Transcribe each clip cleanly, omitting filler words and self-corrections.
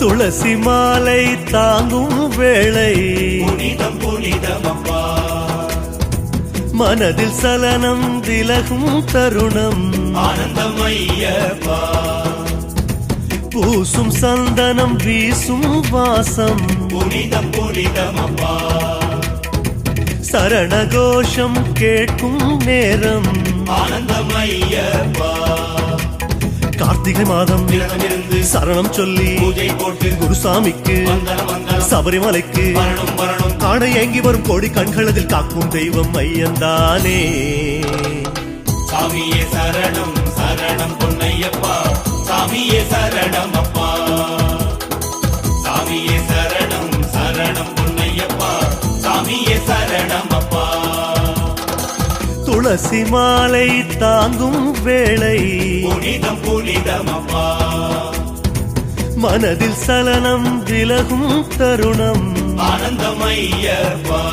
துளசி மாலை தாங்கும் வேளை புனிதம் புனிதமப்பா மனதில் சலனம் விலகும் தருணம் ஆனந்தமையப்பா பூசும் சந்தனம் வீசும் வாசம் புனிதம் புனிதமப்பா சரணகோஷம் கேட்கும் நேரம் ஆனந்தமையப்பா கார்த்திகை மாதம் விரதமிருந்து சரணம் சொல்லி பூஜை போட்டு குருசாமிக்கு வந்தனம் வந்தனம் சபரிமலைக்கு வரணும் வரணும் காண ஏங்கி வரும் கோடி கண்களதில் காக்கும் தெய்வம் ஐயன்தானே சாமியே சரணம் சரணம் பொன்னையப்பா சாமியே சரணம் அப்பா சாமியே சரணம் சரணம் பொன்னையப்பா சாமியே சரணம் அப்பா துளசி மாலை தாங்கும் வேளை புனிதம் புனிதமப்பா மனதில் சலனம் விலகும் தருணம் ஆனந்தமையப்பா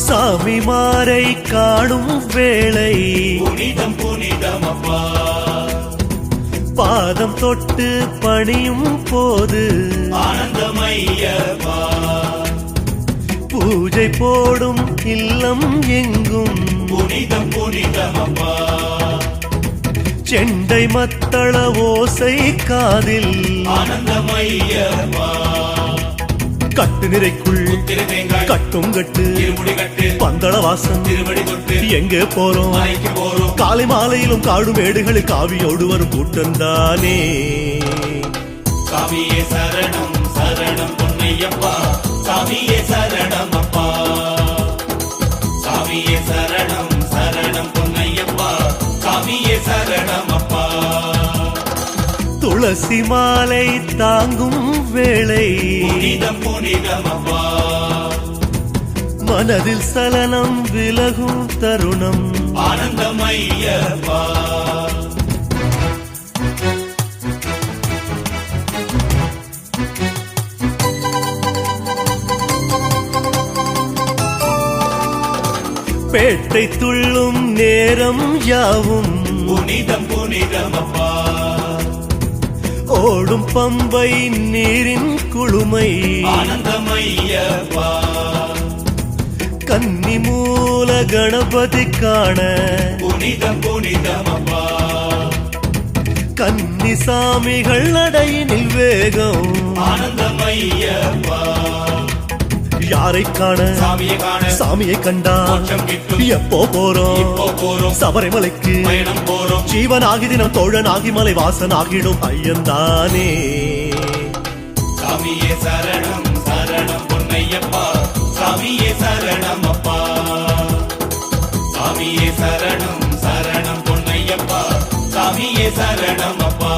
சாமி மாரை காணும் வேளை புனிதம் புனிதமப்பா பாதம் தொட்டு பணியும் போது ஆனந்தமையப்பா பூஜை போடும் இல்லம் எங்கும் புனிதம் புனிதமப்பா செண்டை மத்தள ஓசை காதில் ஆனந்தமையப்பா கட்டு நிறைக்குள் திருதேங்காய் கட்டும் கட்டு திருமுடி கட்டு பந்தள வாசம் திருவடி தொட்டு எங்கே போறோம் மலைக்கு போறோம் காலை மாலையிலும் காடு மேடுகளில் காவியோடு வரும் கூட்டம்தானே சாமியே சரணம் சரணம் பொன்னையப்பா சாமியே சரணம் அப்பா சாமியே சரணம் சரணம் பொன்னையப்பா சாமியே சரணம் அப்பா துளசி மாலை தாங்கும் வேளை புனிதம் புனிதமப்பா மனதில் சலனம் விலகும் தருணம் ஆனந்தமையப்பா பேட்டை துள்ளும் நேரம் யாவும் புனிதம் புனிதமப்பா ஓடும் பம்பை நீரின் குளுமை ஆனந்தமையப்பா கன்னி மூல கணபதி காண புனிதம் புனிதமப்பா கன்னி சாமிகள் நடையினில் வேகம் ஆனந்தமையப்பா யாரை காண சாமியை காண சாமியை கண்டா மோட்சம் கிட்டும் எப்போ போறோம் இப்போ போறோம் சபரிமலைக்கு பயணம் போறோம் ஜீவனாகி தினம் தோழனாகி மலை வாசனாகிடும் ஐயன்தானே சாமியே சரணம் சரணம் பொன்னையப்பா சாமியே சரணம் அப்பா சாமியே சரணம் சரணம் பொன்னையப்பா சாமியே சரணம் அப்பா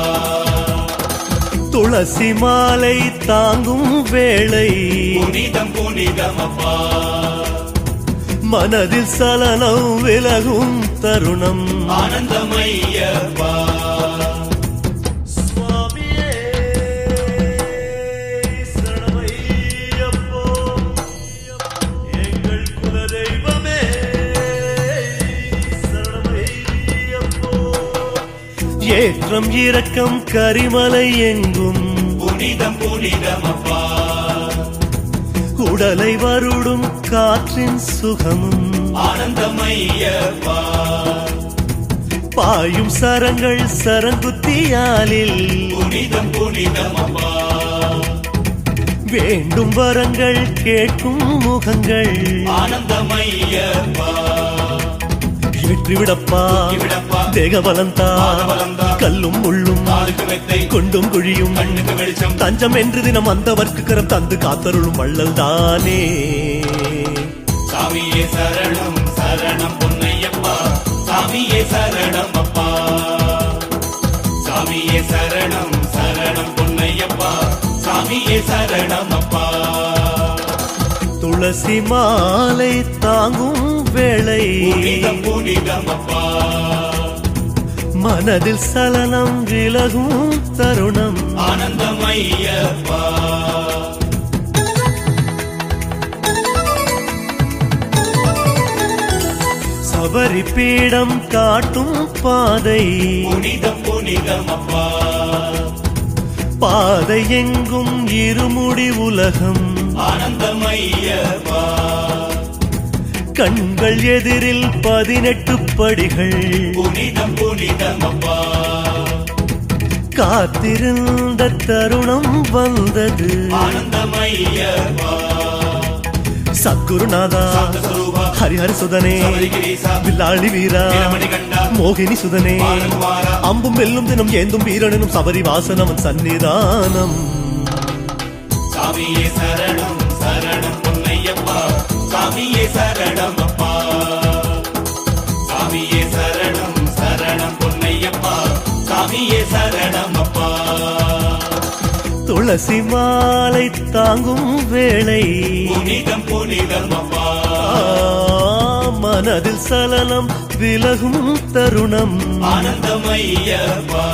துளசி மாலை தாங்கும் வேளை புனிதம் புனிதமப்பா மனதில் சலனம் விலகும் தருணம் ஆனந்தமையப்பா சுவாமியே சரணமையப்போ எங்கள் குலதெய்வமே சரணமையப்போ ஏற்றம் இரக்கம் கரிமலை எங்கும் புனிதம் புனிதமப்பா உடலை வருடும் காற்றின் சுகமும் ஆனந்தமையப்பா பாயும் சரங்கள் சரங்குத்தியாலில் புனிதம் புனிதமப்பா வேண்டும் வரங்கள் கேட்கும் முகங்கள் ஆனந்தமையப்பா ஏற்றிவிடப்பா விடப்பா தேகபலந்தா பாதபலந்தா கல்லும் முள்ளும் காலுக்கு மெத்தை கொண்டும் குழியும் கண்ணுக்கு வெளிச்சம் தஞ்சம் என்று தினம் வந்தவர்க்கு கரம் தந்து காத்தருளும் வள்ளல் தானே சாமியே சரணம் சரணம் பொன்னையப்பா சாமியே சரணம் அப்பா சாமியே சரணம் சரணம் பொன்னையப்பா சாமியே சரணம் அப்பா துளசி மாலை தாங்கும் வேளை புனிதம் புனிதம் அப்பா மனதில் சலனம் விலகும் தருணம் ஆனந்தம் ஐயப்பா. சபரி பீடம் காட்டும் பாதை புனிதம் புனிதம் அப்பா. பாதை எங்கும் இருமுடி உலகம் ஆனந்தம் ஐயப்பா. கண்கள் எதிரில் 18 படிகள் புனிதம் புனிதம் அப்பா. காத்திருந்த தருணம் வந்தது ஆனந்தம் ஐயப்பா. சத்குருநாதா சாந்தஸ்வரூபா ஹரிஹர சுதனே சபரிகிரீசா வில்லாளி வீரா வீரமணிகண்டா மோகினி சுதனே பாலகுமாரா அம்பும் வெல்லும் தினம் ஏந்தும் வீரனும் சபரி வாசனவன் சன்னிதானம் சாமியே சரணம் சரணம் பொன்னையப்பா. சாமியே சரணம் அப்பா. சாமியே சரணம் சரணம் பொன்னையப்பா. சாமியே சரணம் அப்பா. துளசி மாலை தாங்கும் வேளை புனிதம் புனிதம் அப்பா. மனதில் சலனம் விலகும் தருணம் ஆனந்தம் ஐயப்பா.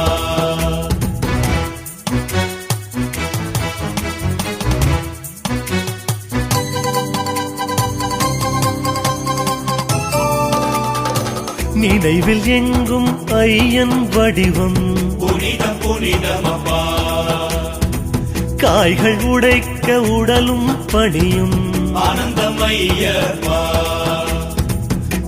நினைவில் எங்கும் ஐயன் வடிவம் புனிதம் புனிதம் அப்பா. காய்கள் உடைக்க உடலும் பணியும் ஆனந்தம் ஐயப்பா.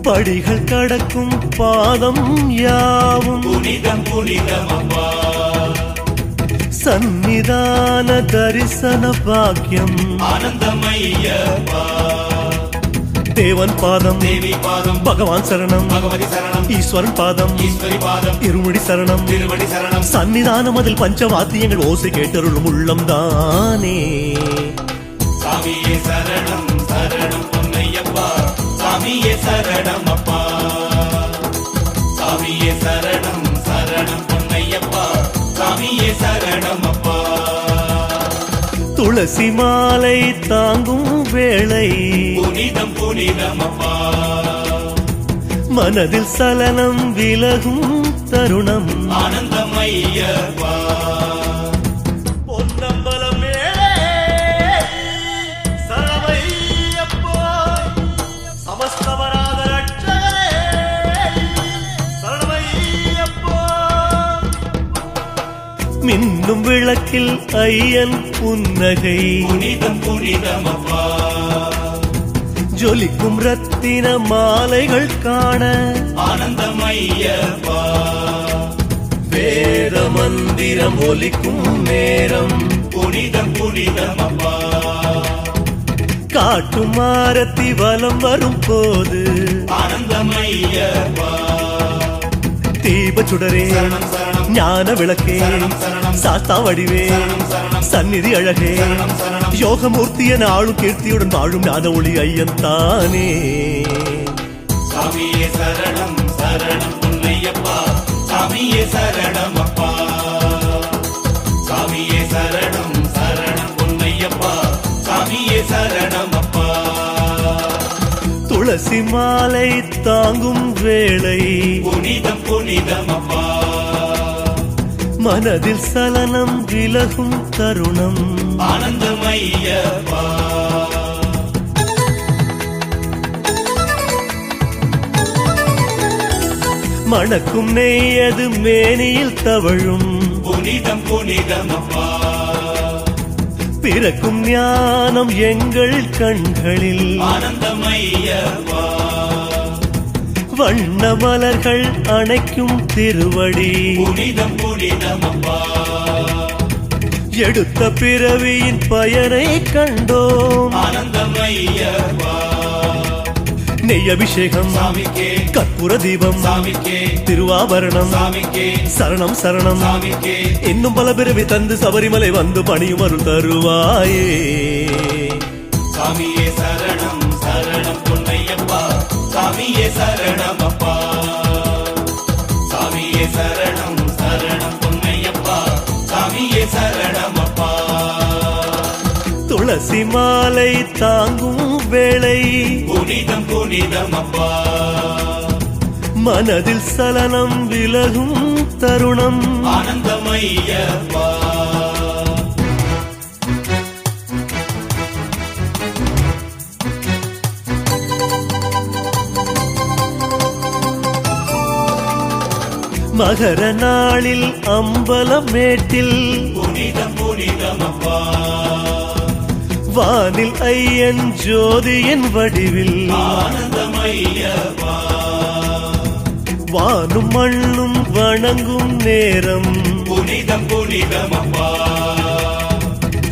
படிகள் கடக்கும் பாதம் யாவும் புனிதம் புனிதம் அப்பா. சந்நிதான தரிசன பாக்கியம் ஆனந்தம் ஐயப்பா. தேவன் பாதம் தேவி பாதம் பகவான் சரணம் பகவதி சரணம் ஈஸ்வரன் பாதம் ஈஸ்வரி பாதம் இருமுடி சரணம் திருவடி சரணம். சன்னிதானம் அதில் பஞ்சவாத்தியங்கள் ஓசை கேட்டருளும் உள்ளம் தானே சாமியே சரணம் சரணம் பொன்னையப்பா. சாமியே சரணம் அப்பா. சாமியே சரணம் சரணம் பொன்னையப்பா. சாமியே சரணம் அப்பா. துளசி மாலை தாங்கும் வேளை புனிதம் புனிதம் அப்பா. மனதில் சலனம் விலகும் தருணம் ஆனந்தம் ஐயப்பா. பொன்னம்பலம் மேலே சரணமையப்பா சமஸ்தவராத ரட்சகரே சரணமையப்பா மின்னும் விளக்கில் ஐயன் புன்னகை புனிதம் புனிதம் அப்பா. ஜொலிக்கும் ரத்தின மாலைகள் காண ஆனந்தம் ஐயப்பா. வேத மந்திரம் ஒலிக்கும் நேரம் புனிதம் புனிதம் அப்பா. காட்டும் ஆரத்தி வலம் வரும் போது ஆனந்தம் ஐயப்பா. தீப சுடரே சரணம் சரணம் ஞான விளக்கே சரணம் சரணம் சாஸ்தா வடிவே சரணம் சரணம் சந்நிதி அழகே சரணம் சரணம். யோகமூர்த்திய நாளும் கீர்த்தியுடன் வாழும் ஞான ஒளி ஐயன் தானே சாமியே சரணம் சரணம் பொன்னையப்பா. சாமியே சரணம் அப்பா. சாமியே சரணம் சரணம் பொன்னையப்பா. சாமியே சரணம் அப்பா. துளசி மாலை தாங்கும் வேளை புனிதம் புனிதம் அப்பா. மனதில் சலனம் விலகும் தருணம் ஆனந்தம் ஐயப்பா. மணக்கும் நெய்யது மேனியில் தவழும் புனிதம் புனிதம் அப்பா. பிறக்கும் ஞானம் எங்கள் கண்களில் ஆனந்தம் ஐயப்பா. வண்ண மலர்கள் அணைக்கும் திருவடி புனிதம் புனிதம் அப்பா. எடுத்த பிறவியின் பயனை கண்டோம் ஆனந்தம் ஐயப்பா. நெய் அபிஷேகம் சாமிக்கே கற்பூர தீபம் சாமிக்கே திருவாபரணம் சாமிக்கே சரணம் சரணம் சாமிக்கே. இன்னும் பல பிறவி தந்து சபரிமலை வந்து பணியும் அருள் தருவாயே சாமியே சரணம் சரணம் பொன்னையப்பா. சாமியே சரணம் அப்பா. சாமியே சரணம் சரணம் பொன்னையப்பா. சாமியே சரணம் அப்பா. துளசி மாலை தாங்கும் வேளை புனிதம் புனிதம் அப்பா. மனதில் சலனம் விலகும் தருணம் ஆனந்தமையப்பா மகர நாளில் அம்பலமேட்டில் புனிதம் புனிதமப்பா வானில் ஐயன் ஜோதியின் வடிவில் ஆனந்தமையப்பா வானும் மண்ணும் வணங்கும் நேரம் புனிதம் புனிதமப்பா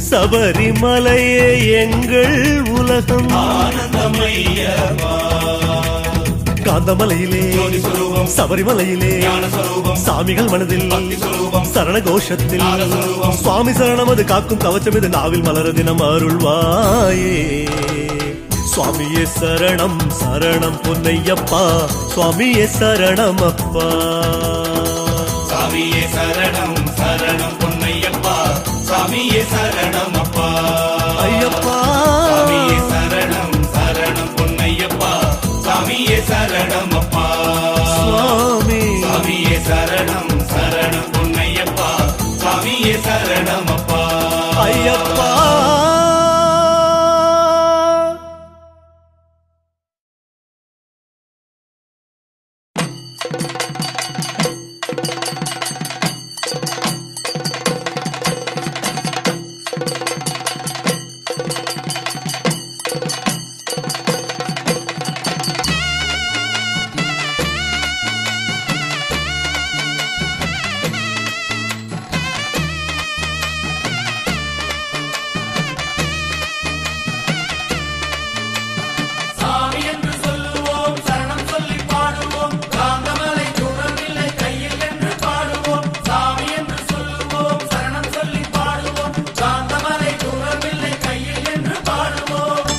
சபரிமலையே எங்கள் உலகம் ஆனந்தமையப்பா காந்தமலையிலே ஜோதி சுரூபம் சபரிமலையிலே ஞான சுரூபம் சாமிகள் மனதில் பக்தி சுரூபம் சரண கோஷத்தில் ஞான சுரூபம் சுவாமி சரணம் அது காக்கும் கவச்சம் இது நாவில் மலர தினம் அருள்வாயே சுவாமியே சரணம் சரணம் பொன்னையப்பா சுவாமியே சரணம் அப்பா சாமியே சரணம் சரணம் பொன்னையப்பா சாமியே சரணம் அப்பா ஐயப்பா சாமியே சரணம் சரணம் பொன்னையப்பா சாமியே சரணம் அப்பா சுவாமி சாமியே சரணம் சரணம் பொன்னையப்பா சாமியே சரணம் அப்பா ஐயப்பா சாமி என்று சொல்லுவோம் சரணம் சொல்லி பாடுவோம் காந்தமலை தூரமில்லை கையில் என்று பாடுவோம் சாமி என்று சொல்லுவோம் சரணம் சொல்லி பாடுவோம் காந்தமலை தூரமில்லை கையில் என்று பாடுவோம்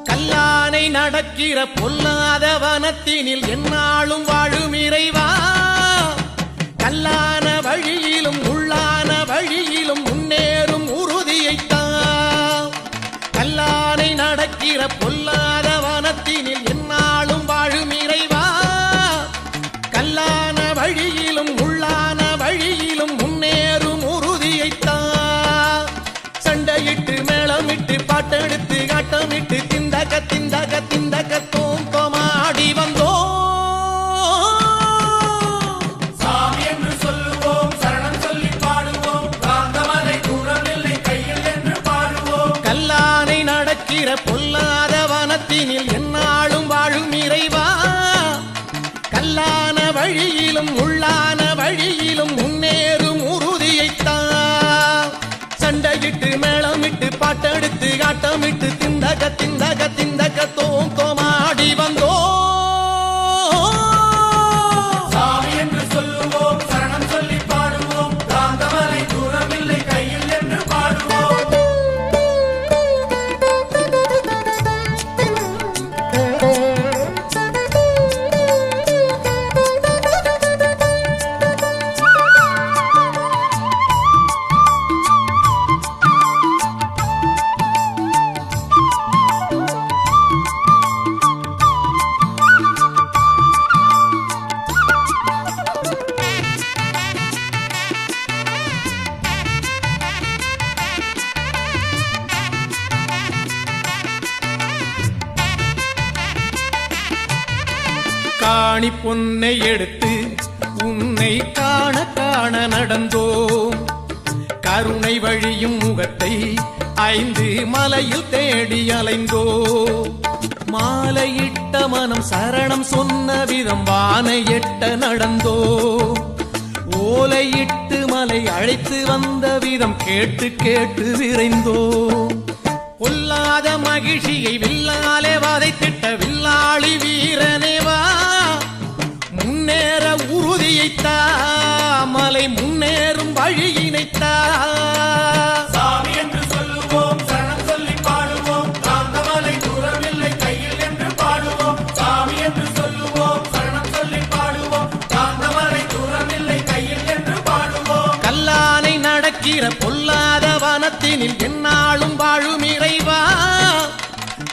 கல்லானை நடக்கிற பொல்லாத வனத்தினில் எந்நாளும் வாழும் இறைவா கல்லான வழியிலும் உள்ளான வழியிலும் முன்னேறும் உறுதியைத்தான் கல்லானை நடக்கிற பொல்லாத வனத்தினில் எந்நாளும் வாழும் இறைவா கல்லான வழியிலும் உள்ளான வழியிலும் முன்னேறும் உறுதியைத்தான் சண்டையிட்டு மேளமிட்டு பாட்டெடுத்து ஆட்டமிட்டு திந்தக திந்தக திந்தக தோம் தோமாடி வந்தோம் சாமி என்று சொல்லுவோம் சரணம் சொல்லி பாடுவோம் காந்தமலை தூரமில்லை கையில் என்று பாடுவோம் கல்லானை நடக்கிற பொல்லாத வனத்தினில் எந்நாளும் வாழும் இறைவா கல்லான வழியிலும் உள்ளான வழியிலும் முன்னேறும் உறுதியைத்தான் சண்டையிட்டு மேளமிட்டு பாட்டெடுத்து ஆட்டமிட்டு திந்தக திந்தக திந்தக தோம் தோமாடி வந்தோம் சாமி என்று சொல்லுவோம் சரணம் சொல்லி பாடுவோம் காந்தமலை தூரமில்லை கையில் என்று பாடுவோம் காணி பொன்னை எடுத்து உன்னை காண காண நடந்தோம் கருணை வழியும் முகத்தை 5 மலையில் தேடி அலைந்தோம் மாலையிட்ட மனம் சரணம் சொன்ன விதம் வானை எட்ட நடந்தோம் ஓலையிட்டு மலை அழைத்து வந்த விதம் கேட்டு கேட்டு விரைந்தோம் பொல்லாத மகிழ்ச்சியை வில்லாலே வதைத்திட்ட வில்லாளி வீரனேவா முன்னேற உறுதியைத்தா மலை முன்னேறும் வழியினைத்தா சாமி என்று சொல்லுவோம் சரணம் சொல்லி பாடுவோம் காந்தமலை தூரமில்லை கையில் என்று பாடுவோம் சாமி என்று சொல்லுவோம் சரணம் சொல்லி பாடுவோம் காந்தமலை தூரமில்லை கையில் என்று பாடுவோம் கல்லானை நடக்கிற பொல் வனத்தினில் எந்நாளும் வாழும் இறைவா,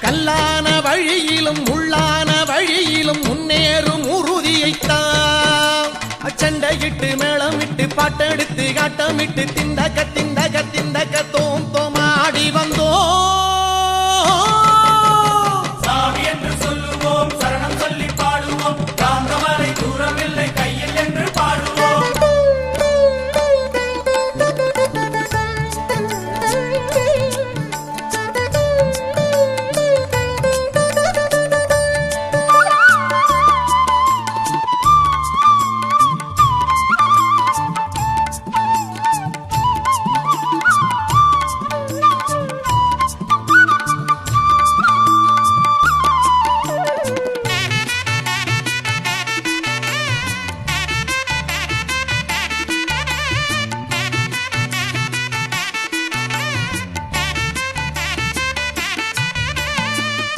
கல்லான வழியிலும் முள்ளான வழியிலும் முன்னேறும் உறுதியைத்தான். சண்டையிட்டு மேளமிட்டு பாட்டெடுத்து காட்டமிட்டு திண்டக திண்டக திண்டக தோம் தோமாடி வந்தோம். சாமி என்று சொல்லுவோம், சரணம் சொல்லி பாடுவோம், காந்தமலை தூரமில்லை கையில் என்று பாடுவோம்.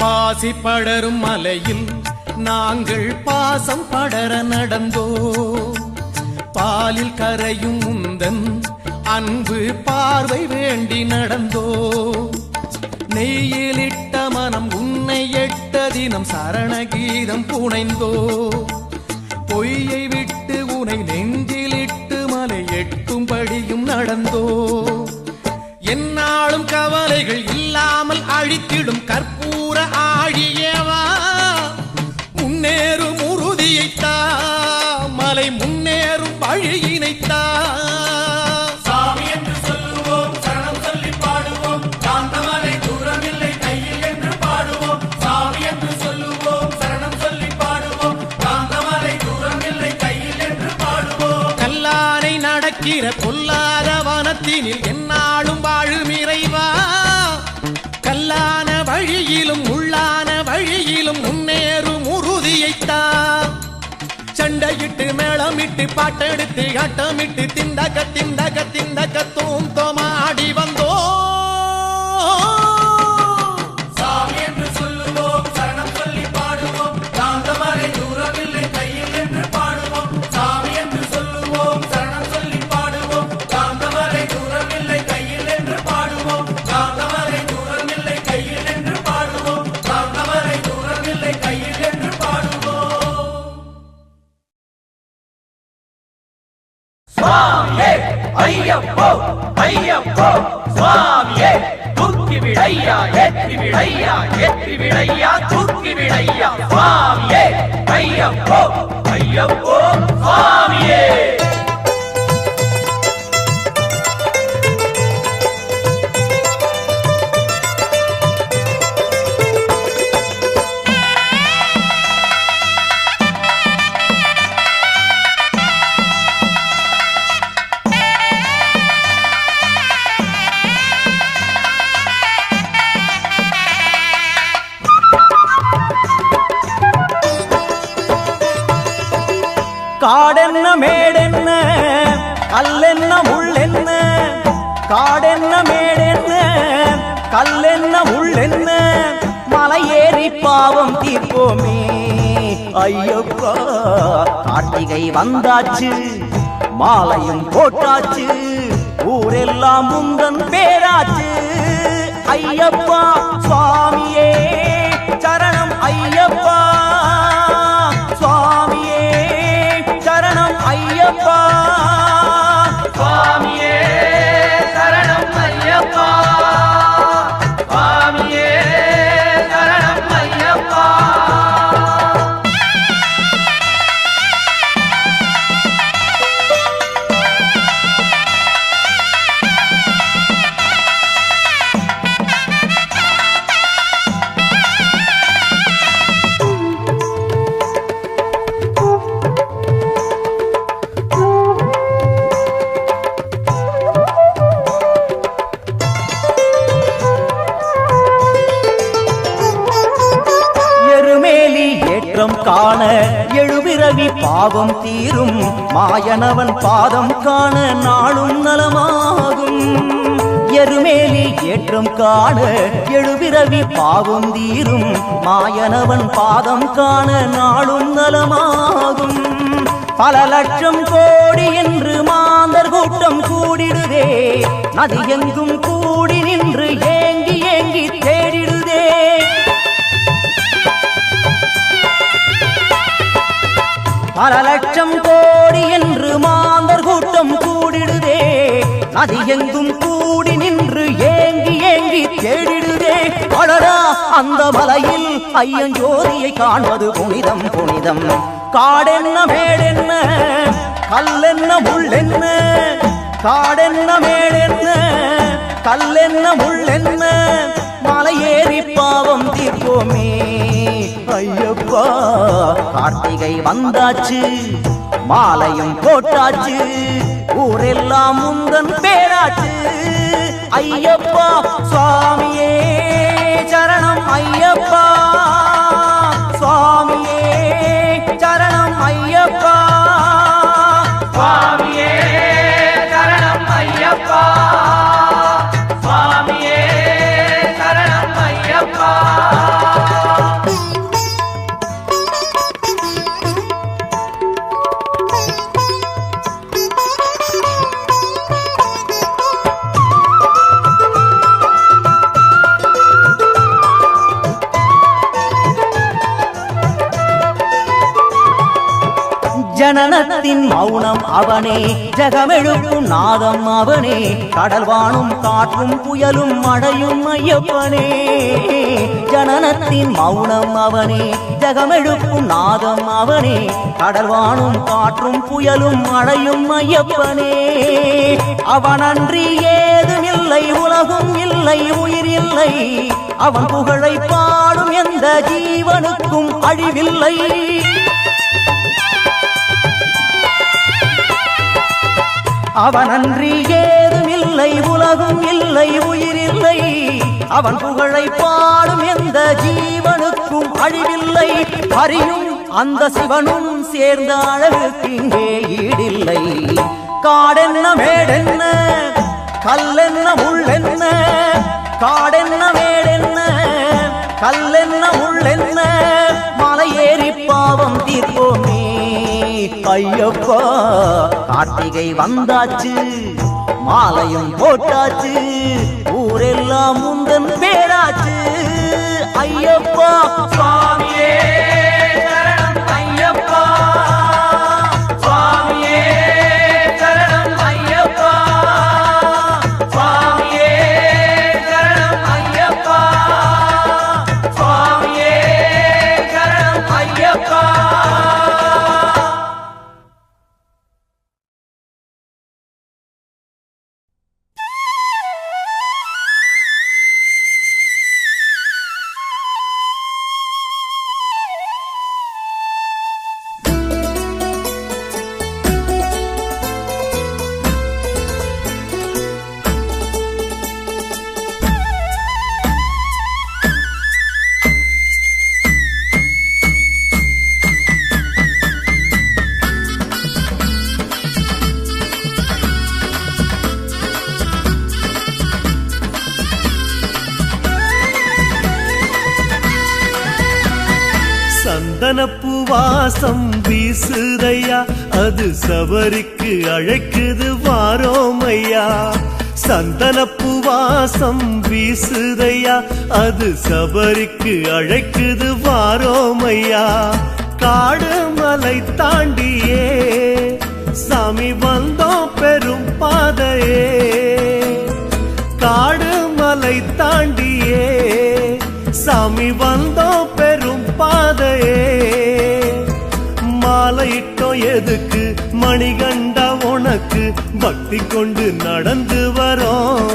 பாசி படரும் மலையில் நாங்கள் பாசம் படர நடந்தோ, பாலில் கரையும் முந்தன் அன்பு பார்வை வேண்டி நடந்தோ, நெய்யிலிட்ட மனம் உன்னை எட்ட தினம் சரணகீதம் புனைந்தோ, பொய்யை விட்டு உனை நெஞ்சிலிட்டு மலை எட்டும்படியும் நடந்தோ, எந்நாளும் கவலைகள் இல்லாமல் அழித்திடும் கற்பூர ஆழியவா, முன்னேறும் உறுதியைத்தா, மலை முன்னேறும் வழியினைத்தா. சாமி என்று சொல்லுவோம், சரணம் சொல்லி பாடுவோம், காந்தமலை தூரமில்லை கையில் என்று பாடுவோம். சாமி என்று சொல்லுவோம், சரணம் சொல்லி பாடுவோம், காந்தமலை தூரமில்லை கையில் என்று பாடுவோம். கல்லானை நடக்கிற கொல்லாத வனத்தினில் எந்நாளும் வாழும் இறைவா, கல்லான வழியிலும் உள்ளான வழியிலும் முன்னேறும் உறுதியைத்தா. சண்டையிட்டு மேளமிட்டு பாட்டெடுத்து ஆட்டமிட்டு திண்டக திண்டக திண்டக தோம் தோமாடி வந்தோ. சாமி என்று சொல்லுவோம், சரணம் சொல்லி பாடுவோம், காந்தமலை தூரமில்லை கையில் என்று பாடுவோம். சாமி என்று சொல்லுவோம், சரணம் சொல்லி பாடுவோம், காந்தமலை தூரமில்லை கையில் என்று பாடுவோம். காந்தமலை தூரமில்லை கையில் என்று பாடுவோம். காந்தமலை தூரமில்லை கையில் என்று பாடுவோம். சுவாமியே ஐயப்போ ஐயப்போ சுவாமியே தூக்கி விடையா ஏற்றி விடையா ஏற்றி விடையா தூக்கி விடையா சுவாமியே ஐயப்போ ஐயப்போ சுவாமியே. காடென்ன மேடென்ன கல்லென்ன முள்ளென்ன, காடென்ன மேடென்ன கல்லென்ன முள்ளென்ன, மலையேறி பாவம் தீர்ப்போமே ஐயப்பா. கார்த்திகை வந்தாச்சு மாலையும் போட்டாச்சு, ஊரெல்லாம் முந்தன் பேராச்சு ஐயப்பா. சுவாமியே சரணம் ஐயப்பா, சுவாமியே சரணம் ஐயப்பா, சுவாமியே சரணம் ஐயப்பா, சுவாமியே சரணம் ஐயப்பா. காண எழுபிறவி பாவம் தீரும், மாயனவன் பாதம் காண நாளும் நலமாகும். எருமேலி ஏற்றம் காண எழுபிறவி பாவம் தீரும், மாயனவன் பாதம் காண நாளும் நலமாகும். பல லட்சம் கோடி என்று மாந்தர் கூட்டம் கூடிடுதே, நதி எங்கும் கூடி நின்று ஏங்கி ஏங்கி தேடிடுதே. பல லட்சம் கோடி என்று மாந்தர் கூட்டம் கூடிடுதே. நதி எங்கும் கூடி நின்று ஏங்கி ஏங்கி தேடிடுதே. அடடா, அந்த மலையில் ஐயஞ்சோதியை காண்பது புனிதம் புனிதம். காடென்ன மேடென்ன கல்லென்ன முள்ளென்ன, காடென்ன மேடென்ன கல்லென்ன முள்ளென்ன, மலையேறி பாவம் தீர்ப்போமே ஐயப்பா. கார்த்திகை வந்தாச்சு, மாலையும் போட்டாச்சு, ஊரெல்லாம் முந்தன் பேராச்சு. ஐயப்பா சுவாமியே சரணம் ஐயப்பா, சுவாமியே சரணம் ஐயப்பா, சுவாமியே சரணம் ஐயப்பா, சுவாமியே சரணம் ஐயப்பா. ஜனனத்தின் மௌனம் அவனே, ஜகமெழுப்பும் நாதம் அவனே, கடல் வானும் காற்றும் புயலும் மழையும் ஐயப்பனே. ஜனனத்தின் மௌனம் அவனே, ஜகமெழுப்பும் நாதம் அவனே, கடல் வானும் காற்றும் புயலும் மழையும் ஐயப்பனே. அவனன்றி ஏதுமில்லை, உலகும் இல்லை, உயிர் இல்லை. அவன் புகழை பாடும் எந்த ஜீவனுக்கும் அழிவில்லை. அவனன்றி ஏதுமில்லை, உலகும் இல்லை, உயிர் இல்லை. அவன் புகழை பாடும் எந்த ஜீவனுக்கும் அழிவில்லை. ஹரியும் அந்த சிவனும் சேர்ந்த அழகுக்கு இங்கே ஈடில்லை. காடென்ன மேடென்ன கல்லென்ன முள்ளென்ன, காடென்ன மேடென்ன கல்லென்ன முள்ளென்ன, மலையேறி பாவம் தீர்ப்போமே ஐயப்பா. கார்த்திகை வந்தாச்சு, மாலையும் போட்டாச்சு, ஊரெல்லாம் முந்தன் பேராச்சு. ஐயப்பா சுவாமியே சரணம் ஐயப்பா, சுவாமியே சரணம் ஐயப்பா, சுவாமியே சரணம் ஐயப்பா, சுவாமியே சரணம் ஐயப்பா. சந்தனப்பூ வாசம் வீசுதையா, அது சபரிக்கு அழைக்குது வாரோமையா. சந்தனப்பூ வாசம் வீசுதையா, அது சபரிக்கு அழைக்குது வாரோமையா. காடு மலை தாண்டியே சாமி வந்தோம் பெரும் பாதையே. காடு மலை தாண்டியே சாமி வந்தோம் பெரும் பாதையே. மாலையிட்டோம் எதுக்கு மணிகண்டா உனக்கு, பக்தி கொண்டு நடந்து வரோம்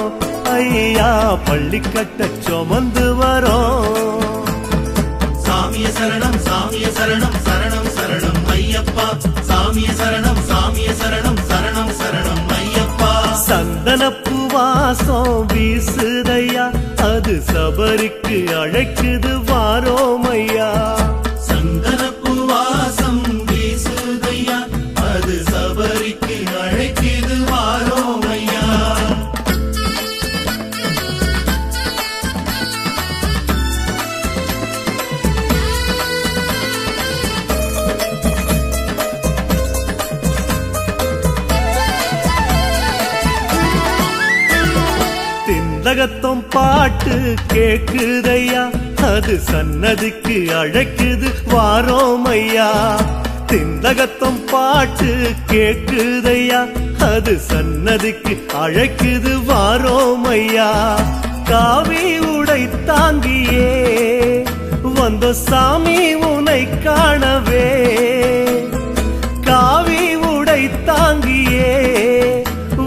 ஐயா. பள்ளிக்கட்ட சுமந்து வரோம். சாமிய சரணம் சாமிய சரணம் சரணம் சரணம் ஐயப்பா. சாமிய சரணம் சாமிய சரணம் சரணம் சரணம் ஐயப்பா. சந்தனப்பூ வாசம் வீசுதையா, அது சபரிக்கு அழைக்குது வாரோமையா. சந்தனப்பூ வாசம் வீசுதையா, அது சபரிக்கு அழைக்குது வாரோமையா. திந்தகத்தம் பாட்டு கேக்குதையா, அது சன்னதிக்கு அழைக்குது வாரோமையா. திந்தகத்தம் பாட்டு கேக்குதையா, அது சன்னதிக்கு அழைக்குது வாரோமையா. காவி உடை தாங்கியே வந்த சாமி உனை காணவே, காவி உடை தாங்கியே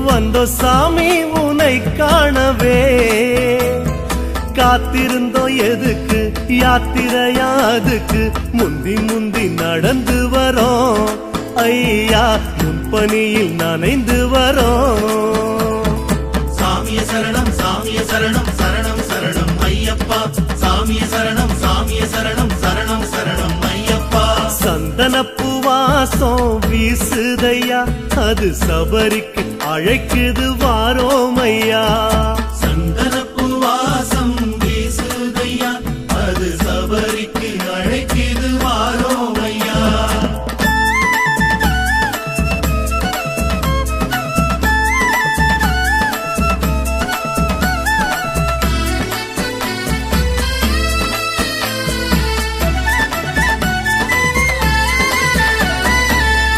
வந்த சாமி உனை காணவே. காத்திருந்தோம் எதுக்கு யாத்திரையா அதுக்கு, முந்தி முந்தி நடந்து வரோம் ஐயா, முன்பனியில் நனைந்து வரோம். சாமிய சரணம் சாமிய சரணம் சரணம் சரணம் ஐயப்பா, சாமிய சரணம் சாமிய சரணம் சரணம் சரணம் ஐயப்பா. சந்தனப்பு வாசம் வீசுதையா, அது சபரிக்கு அழைக்குது வாரோமையா. சந்தனப்பு வாசம் வீசுதையா, அது சபரிக்கு அழைக்குது வாரோமையா.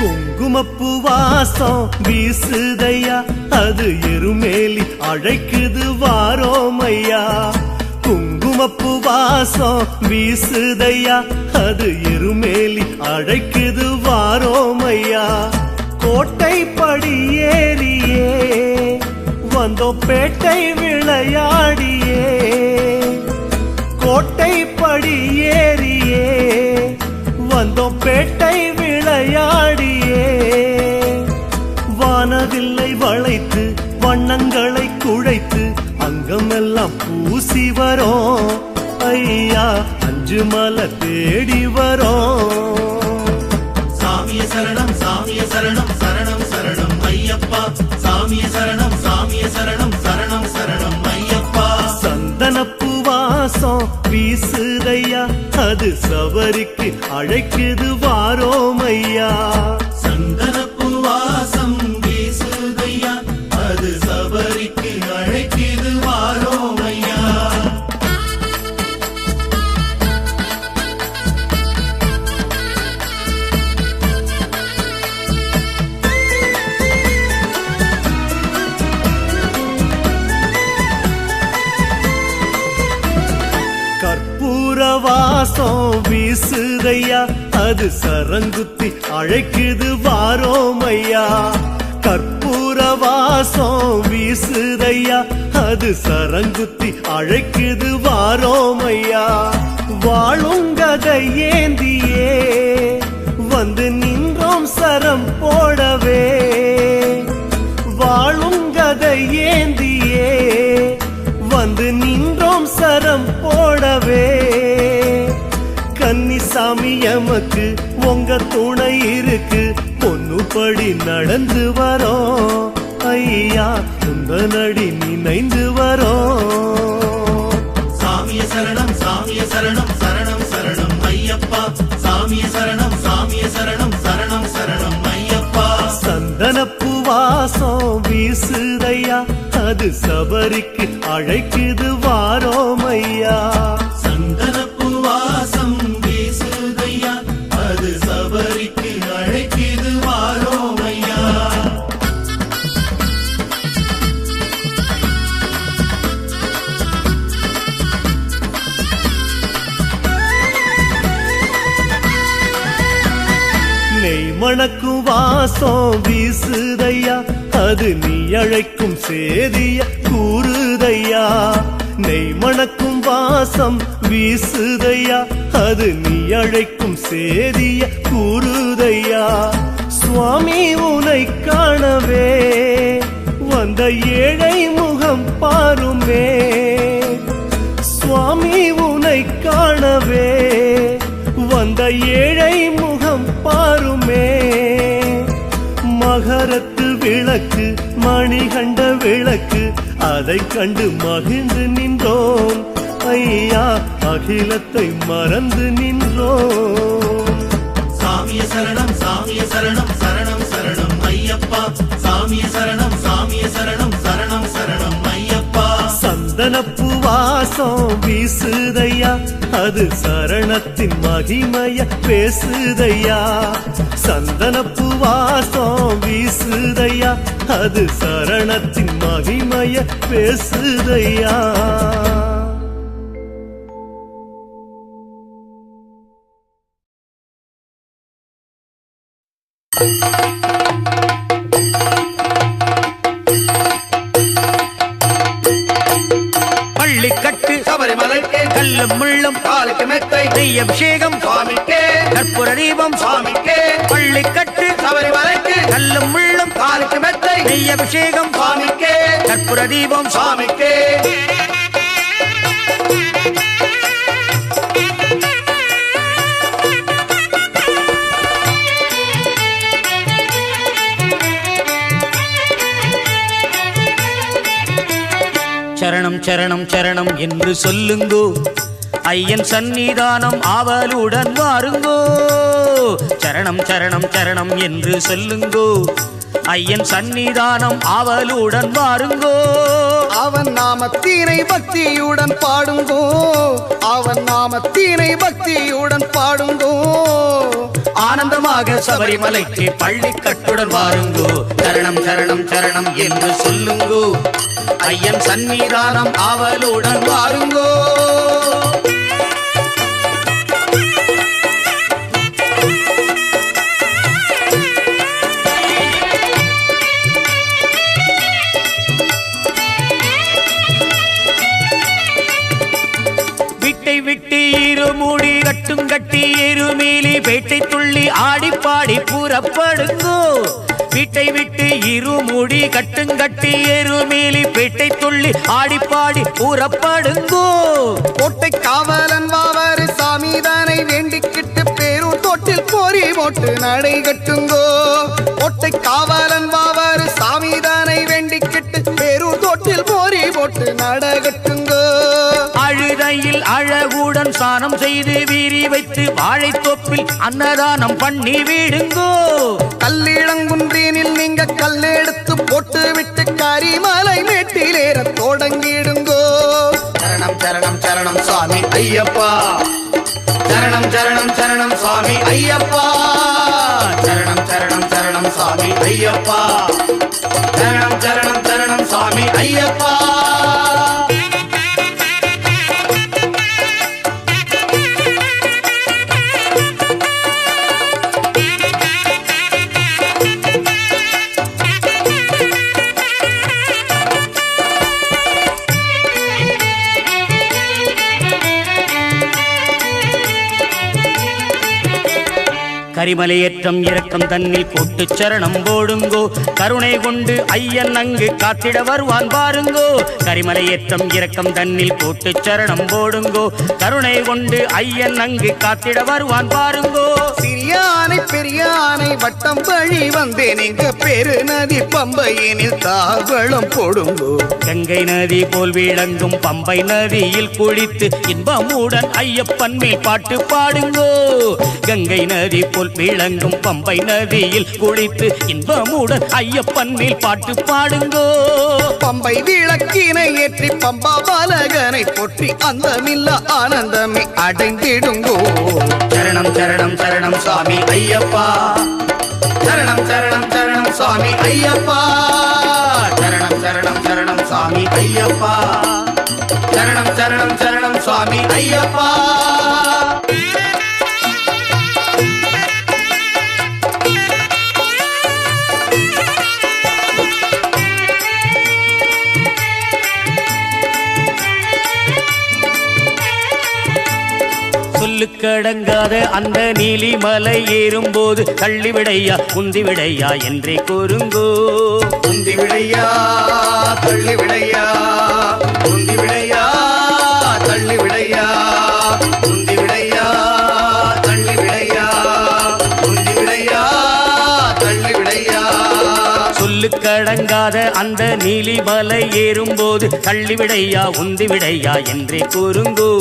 குங்குமப்பு வாசம் வீசுதையா, அது எருமேலி அழைக்குது வாரோமையா. குங்குமப்பு வாசம் வீசுதையா, அது எருமேலி அழைக்குது வாரோமையா. கோட்டை படி ஏறியே வந்தோ பேட்டை விளையாடியே, கோட்டை படி ஏறியே வந்தோம் பேட்டை விளையாடியே. வானவில்லை வளைத்து வண்ணங்களை குழைத்து அங்கமெல்லாம் பூசி வரோம் ஐயா, அஞ்சு மலை தேடி வரோம். சாமிய சரணம் சாமிய சரணம் சரணம் சரணம் ஐயப்பா, சாமிய சரணம் சாமிய சரணம் சரணம் சரணம் ஐயப்பா. சந்தனப்பு வாசம் வீசுதையா, அது சபரிக்கு அழைக்குது வாரோமையா. சந்தனப்பு வாசம் வீசுதையா, அது சபரிக்கு அழைக்குது வாரோமையா. கற்பூர வாசம் வீசுதையா, அது சரங்குத்தி அழைக்குது வாரோமையா. கற்பூர வாசம் வீசுதையா, அது சரங்குத்தி அழைக்குது வாரோமையா. வாழுங்கதை ஏந்தியே வந்து நின்றோம் சரம் போடவே, வாழுங்கதை ஏந்தியே வந்து நின்றோம் சரம் போடவே. கன்னிசாமி எமக்கு உங்க துணை இருக்கு, பொண்ணுப்படி நடந்து வரோம் ஐயா, உந்த நடி நினைந்து வரோம். சாமிய சரணம் சாமிய சரணம் சரணம் சரணம் ஐயப்பா, சாமிய சரணம் சாமிய சரணம் சரணம் சரணம் ஐயப்பா. சந்தனப்பு வாசம் வீசுதையா, அது சபரிக்கு அழைக்குது வாரோமையா. சந்தனப்பு வாசம் வீசுதையா, அது சபரிக்கு அழைக்குது வாரோமையா. நெய் மணக்கும் வாசம் வீசுதையா, அது நீ அழைக்கும் சேதிய கூறுதையா. நெய் மணக்கும் வாசம் வீசுதையா, அது நீ அழைக்கும் சேதிய கூறுதையா. சுவாமி உனை காணவே வந்த ஏழை முகம் பாருமே, சுவாமி உனை காணவே வந்த ஏழை முகம் பாருமே. மகரத்து விளக்கு மணிகண்ட விளக்கு, அதை கண்டு மகிழ்ந்து நின்றோம் ஐயா, அகிலத்தை மறந்து நின்றோம். சாமிய சரணம் சாமிய சரணம் சரணம் சரணம் ஐயப்பா, சாமிய சரணம் சாமிய சரணம் சரணம் சரணம் ஐயப்பா. வாசம் வீசுதையா அது சரணத்தின் மகிமைய பேசுதையா சந்தனப்பு வாசம் வீசுதையா அது சரணத்தின் மகிமைய பேசுதையா பள்ளிக்கட்டு சபரிமலைக்கு கல்லும் முள்ளும் காலுக்கு மெத்தை நெய் அபிஷேகம் சுவாமிக்கே கற்பூர தீபம் சுவாமிக்கே பள்ளிக்கட்டு சபரிமலைக்கு கல்லும் முள்ளும் காலுக்கு மெத்தை நெய் அபிஷேகம் சுவாமிக்கே கற்பூர தீபம் சுவாமிக்கே சரணம் சரணம் சரணம் என்று சொல்லுங்கோ ஐயன் சந்நிதானம் ஆவலுடன் வாருங்கோ சரணம் சரணம் சரணம் என்று சொல்லுங்கோ ஐயன் சந்நிதானம் ஆவலுடன் வாருங்கோ அவன் நாமத்தினை பக்தியுடன் பாடுங்கோ அவன் நாமத்தினை பக்தியுடன் பாடுங்கோ ஆனந்தமாக சபரிமலைக்கு பள்ளிக்கட்டுடன் வாருங்கோ சரணம் சரணம் சரணம் என்று சொல்லுங்கோ ஐயன் சந்நிதானம் ஆவலுடன் வாருங்கோ விட்டை விட்டு இருமுடி கட்டும் கட்டி எருமேலி பேட்டை துள்ளி ஆடி பாடி புறப்படுங்கோ வீட்டை விட்டு இருமுடி கட்டுங்கட்டி எருமேலி பேட்டை துள்ளி ஆடி பாடி புறப்படுங்கோ கோட்டை காவலன் வாவாறு சாமிதானை வேண்டிக்கிட்டு பேரும் தோட்டில் போரி போட்டு நடை கட்டுங்கோ கோட்டை காவலன் வாவாறு சாமிதானை வேண்டிக்கிட்டு பேரும் தோட்டில் போரி போட்டு நட கட்டுங்கோ அழுதையில் அழகுடன் சானம் செய்து வீரி வைத்து வாழைத்தோப்பில் அன்னதானம் பண்ணி விடுங்கோ கல்லிளங்குன்றினில் நீங்க கல்லெடுத்து போட்டு விட்டு கரிமலை மேட்டிலேற தொடங்கிடுங்கோ சரணம் சரணம் சரணம் சுவாமி ஐயப்பா சரணம் சரணம் சரணம் சுவாமி ஐயப்பா சரணம் சரணம் சரணம் சுவாமி ஐயப்பா சரணம் சரணம் சரணம் சுவாமி ஐயப்பா கரிமலையேற்றம் இறக்கம் தன்னில் கூட்டு சரணம் போடுங்கோ கருணை கொண்டு ஐயன் அங்கு காத்திட வருவான் பாருங்கோ கரிமலையேற்றம் இறக்கம் தன்னில் கூட்டு சரணம் போடுங்கோ கருணை கொண்டு ஐயன் அங்கு காத்திட வருவான் பாருங்கோ சிறியானை பெரியானை வட்டம் வழி வந்தேன் எங்க பெரு நதி பம்பையினில் தாவளம் போடுங்கோ கங்கை நதி போல் விளங்கும் பம்பை நதியில் குளித்து இன்பமுடன் ஐயப்பன் மேல் பாட்டு பாடுங்கோ கங்கை நதி போல் விளங்கும் பம்பை நதியில் குளித்து இன்பமுடன் ஐயப்பன் மேல் பாட்டு பாடுங்கோ பம்பை விளக்கினை ஏற்றி பம்பா பாலகனை போற்றி அந்தமில்ல ஆனந்தமே அடைந்திடுங்கோ சரணம் சரணம் சரணம் சுவாமி ஐயப்பா சரணம் சரணம் சரணம் சுவாமி ஐயப்பா சரணம் சரணம் சரணம் சுவாமி ஐயப்பா சரணம் சரணம் சரணம் சுவாமி ஐயப்பா சொல்லுக்கடங்காத அந்த நீலிமலை ஏறும்போது தள்ளிவிடையா குந்திவிடையா என்றே கூறுங்கோ உந்தி விடையா தள்ளி விடையா உந்தி விடையா தள்ளி விடையா உந்தி விடையா தள்ளி விடையா உந்தி விடையா தள்ளி விடையா சொல்லுக்கடங்காத அந்த நீலிமலை ஏறும்போது தள்ளிவிடையா உந்திவிடையா என்றே கூறுங்கோ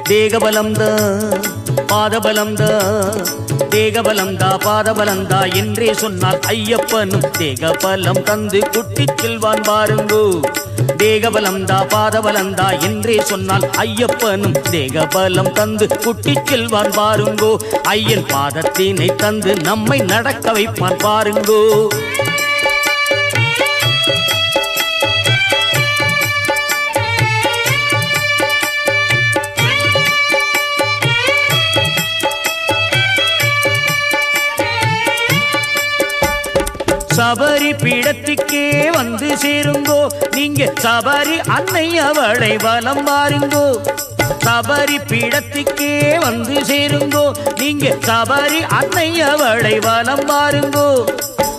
தேகபலம்தா பாதபலம்தா தேகபலம்தா பாதபலம்தா என்றே சொன்னால் ஐயப்பனும் தேகபலம் தந்து குட்டி செல்வான் பாருங்கோ தேகபலந்தா பாதபலந்தா என்றே சொன்னால் ஐயப்பனும் தேகபலம் தந்து குட்டிச் செல்வான் பாருங்கோ. ஐயன் பாதத்தினை தந்து நம்மை நடக்க வைப்பான் பாருங்கோ. சபரி பீடத்துக்கே வந்து சேருங்கோ, நீங்க சபரி அன்னை அவளை வலம் பாருங்கோ. சபரி பீடத்துக்கே வந்து சேருங்கோ, நீங்க சபரி அன்னை அவளை வலம் பாருங்கோ.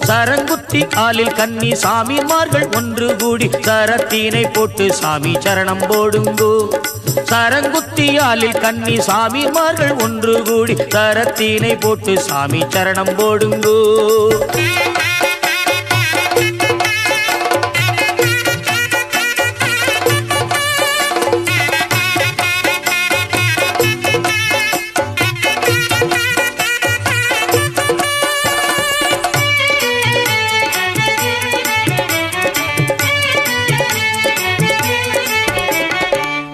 சரங்குத்தி காலில் கன்னி சாமிமார்கள் ஒன்று கூடி சரத்தினை போட்டு சாமி சரணம் போடுங்கோ. சரங்குத்தியாலில் கன்னி சாமிமார்கள் ஒன்று கூடி சரத்தினை போட்டு சாமி சரணம் போடுங்கோ.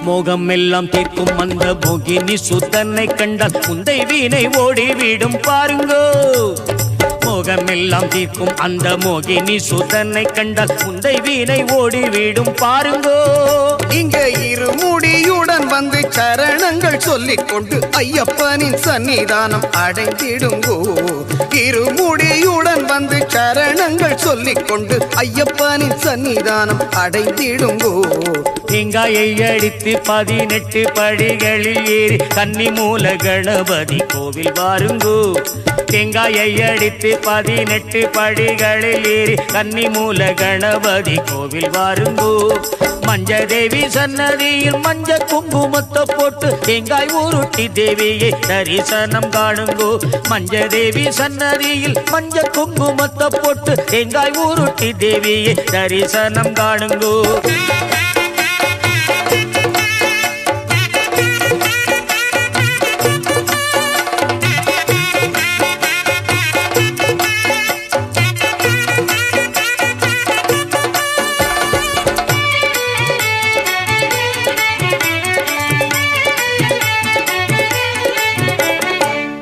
மோகம் எல்லாம் தீர்க்கும் அந்த மோகினி சுத்தனை கண்டால் முந்தை வீணை ஓடிவிடும் பாருங்கோ. மோகம் எல்லாம் தீர்க்கும் அந்த மோகினி சுத்தனை கண்டால் முந்தை வீணை ஓடிவிடும் பாருங்கோ. இங்க இருமுடியுடன் வந்து சரணங்கள் சொல்லிக் கொண்டு ஐயப்பனின் சன்னிதானம் அடைந்திடுங்கோ. இருமுடியுடன் வந்து சரணங்கள் சொல்லிக் கொண்டு ஐயப்பனின் சன்னிதானம் அடைந்திடுங்கோ. தேங்காயை அடித்து 18 படிகளில் ஏறி கன்னி மூல கணபதி கோவில் வாருங்கோ. தேங்காயை அடித்து 18 படிகளில் ஏறி கன்னி மூல கணபதி கோவில் வாருங்கோ. மஞ்ச தேவி சன்னதியில் மஞ்ச குங்குமத்தை போட்டு தேங்காய் உருட்டி தேவியை தரிசனம் காணுங்கோ. மஞ்ச தேவி சன்னதியில் மஞ்ச குங்குமத்தை போட்டு தேங்காய் உருட்டி தேவியை தரிசனம் காணுங்கோ.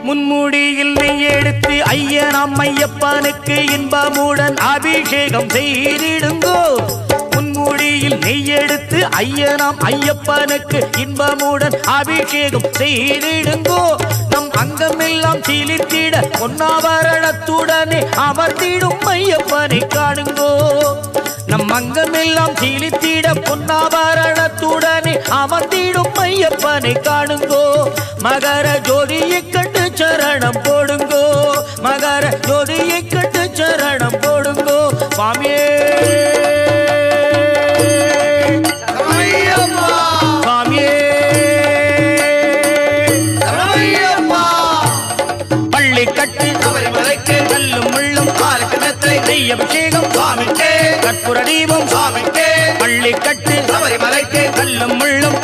முன்முடியில் நெய் எடுத்து ஐயனாம் ஐயப்பனுக்கு இன்பமுடன் அபிஷேகம் செய்திடுங்கோ. முன்முடியில் நெய் எடுத்து ஐயனாம் ஐயப்பனுக்கு இன்பமுடன் அபிஷேகம் செய்திடுங்கோ. நம் அங்கமெல்லாம் சீலித்திட பொன்னாபரணத்துடனே அமர்ந்திடும் ஐயப்பனை காணுங்கோ. நம் அங்கமெல்லாம் சீலித்திட பொன்னாபரணத்துடனே அமர்ந்திடும் ஐயப்பனை காணுங்கோ. மகர ஜோதியை கண்டு சரணம் போடுங்கோ. மகர ஜோதியை கண்டு சரணம் போடுங்கோ. சுவாமியே சுவாமியே பள்ளி கட்டு கல்லும் முள்ளும் நெய் அபிஷேகம் சுவாமிக்கே. கற்பூர தீபம் சுவாமிக்கே. பள்ளி கட்டு கல்லும் முள்ளும்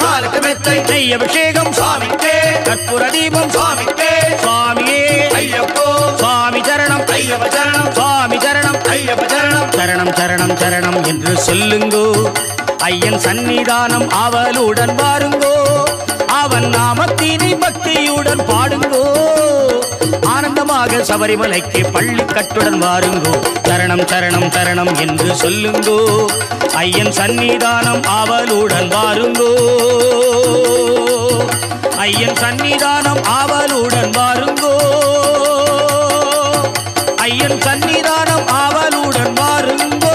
நெய் அபிஷேகம் சுவாமிக்கே. கற்பூர தீபம் சுவாமிக்கே. சுவாமியே ஐயப்போ சுவாமி சரணம் ஐயப்ப சரணம் சுவாமி சரணம் ஐயப்ப சரணம் சரணம் சரணம் சரணம் என்று சொல்லுங்கோ. ஐயன் சன்னிதானம் அவளுடன் வாருங்கோ. அவன் நாமத்தினை பக்தியுடன் பாடுங்கோ. ஆனந்தமாக சபரிமலைக்கு பள்ளிக்கட்டுடன் வாருங்கோ. சரணம் சரணம் சரணம் என்று சொல்லுங்கோ. ஐயன் சன்னிதானம் அவளுடன் வாருங்கோ. ஐயன் சன்னிதானம் அவளுடன் வாருங்கோ. ஐயன் சன்னிதானம் அவளுடன் வாருங்கோ.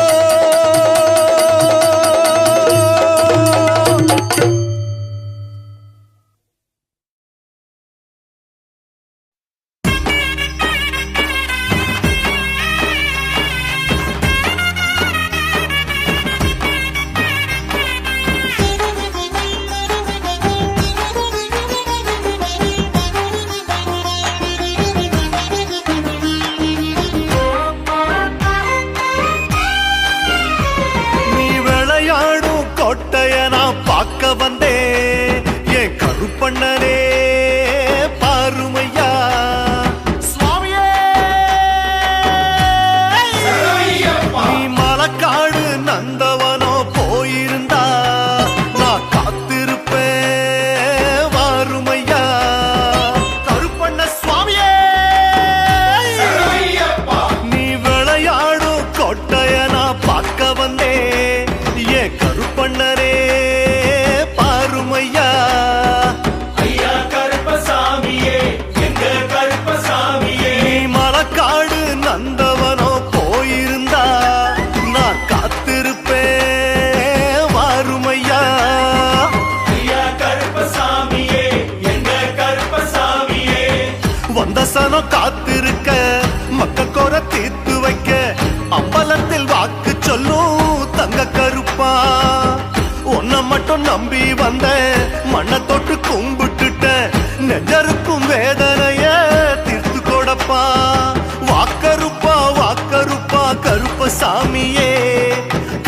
பார்க்க வந்தே என் கருப்பண்ணனே பாருமையா. சுவாமியே நீ மலக்காடு நந்தவனோ போயிருந்த தரிசனம் காத்திருக்க மக்கக்கோர தீர்த்து வைக்க அம்பலத்தில் வாக்கு சொல்லும் தங்க கருப்பா உன்னை மட்டும் நம்பி வந்த மண்ணை தொட்டு கும்பிட்டுட்ட நெஞ்சருக்கும் வேதனைய தீர்த்து கொடுப்பா வாக்கருப்பா வாக்கருப்பா கருப்பசாமியே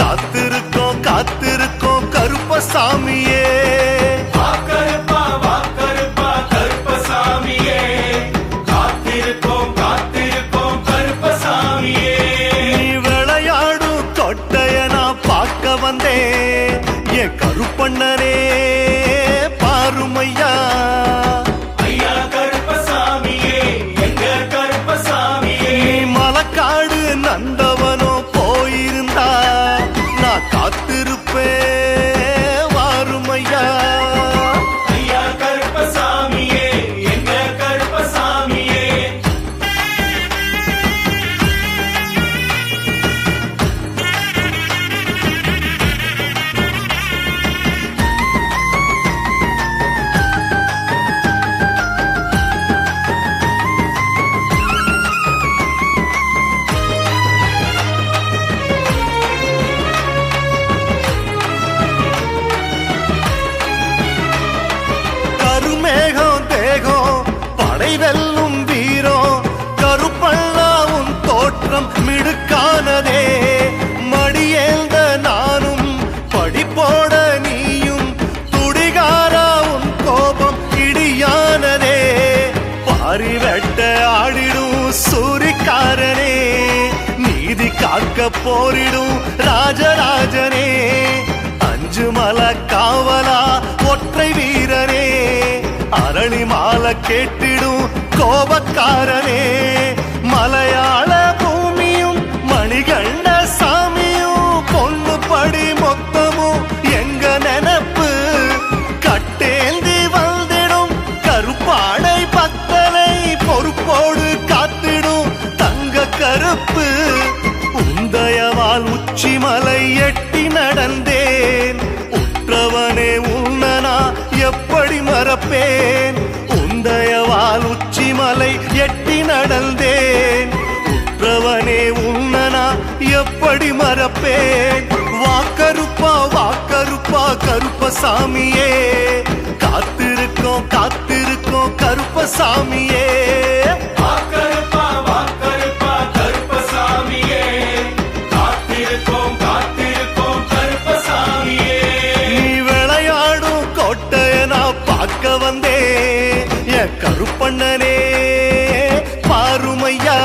காத்திருக்கோம் காத்திருக்கோம் கருப்பசாமியே வாக்கருப்பா வாக்கருப்பா கருப்பசாமியே காத்திருக்கோம் காத்திருக்கோம் கருப்பசாமியே நீ விளையாடும் தொட்டைய நான் பார்க்க வந்தேன் என் கருப்பண்ணனே பாருமையா ஐயா கருப்பசாமியே எங்க கருப்பசாமியே நீ மலக்காடு நந்தவனோ போயிருந்தா நான் காத்திருப்பேன் வாருமையா ஐயா கருப்பசாமியே எங்க கருப்பசாமியே கருமேகம் தேகம் படை வெல்லும் வீரம் கருப்பண்ணாவும் தோற்றம் மிடுக்கானதே மடியேந்த நானும் படிப்போட நீயும் துடிகாராவும் கோபம் இடியானதே பாரி வெட்ட ஆடிடும் சூரிக்காரனே நீதி காக்க போரிடும் ராஜராஜனே அஞ்சு மலை காவலா ஒற்றை வீரனே அரளி மாலை கேட்டிடும் கோபக்காரனே மலையாள பூமியும் மணிகண்ட சாமியும் பொண்ணு படி மொத்தமும் எங்க நினப்பு கட்டேந்தி வந்திடும் கருப்பாடை பக்தனை பொறுப்போடு காத்திடும் தங்க கருப்பு உந்தயவால் உச்சிமலை எட்டி நடந்தேன் உற்றவனே உன்னனா எப்படி மறப்பேன் உந்தயவால் உச்சிமலை எட்டி நடந்தேன் உற்றவனே உன்னனா எப்படி மறப்பேன் வாக்கருப்பா வாக்கருப்பா கருப்பசாமியே காத்திருக்கோம் காத்திருக்கோம் கருப்பசாமியே வாக்கருப்பா வாக்கருப்பா கருப்பசாமியே காத்திருக்கோம் காத்திருக்கோம் கருப்பசாமியே நீ விளையாடும் கோட்டைய நான் பார்க்க வந்தேன் என் கருப்பண்ணனே பாருமையா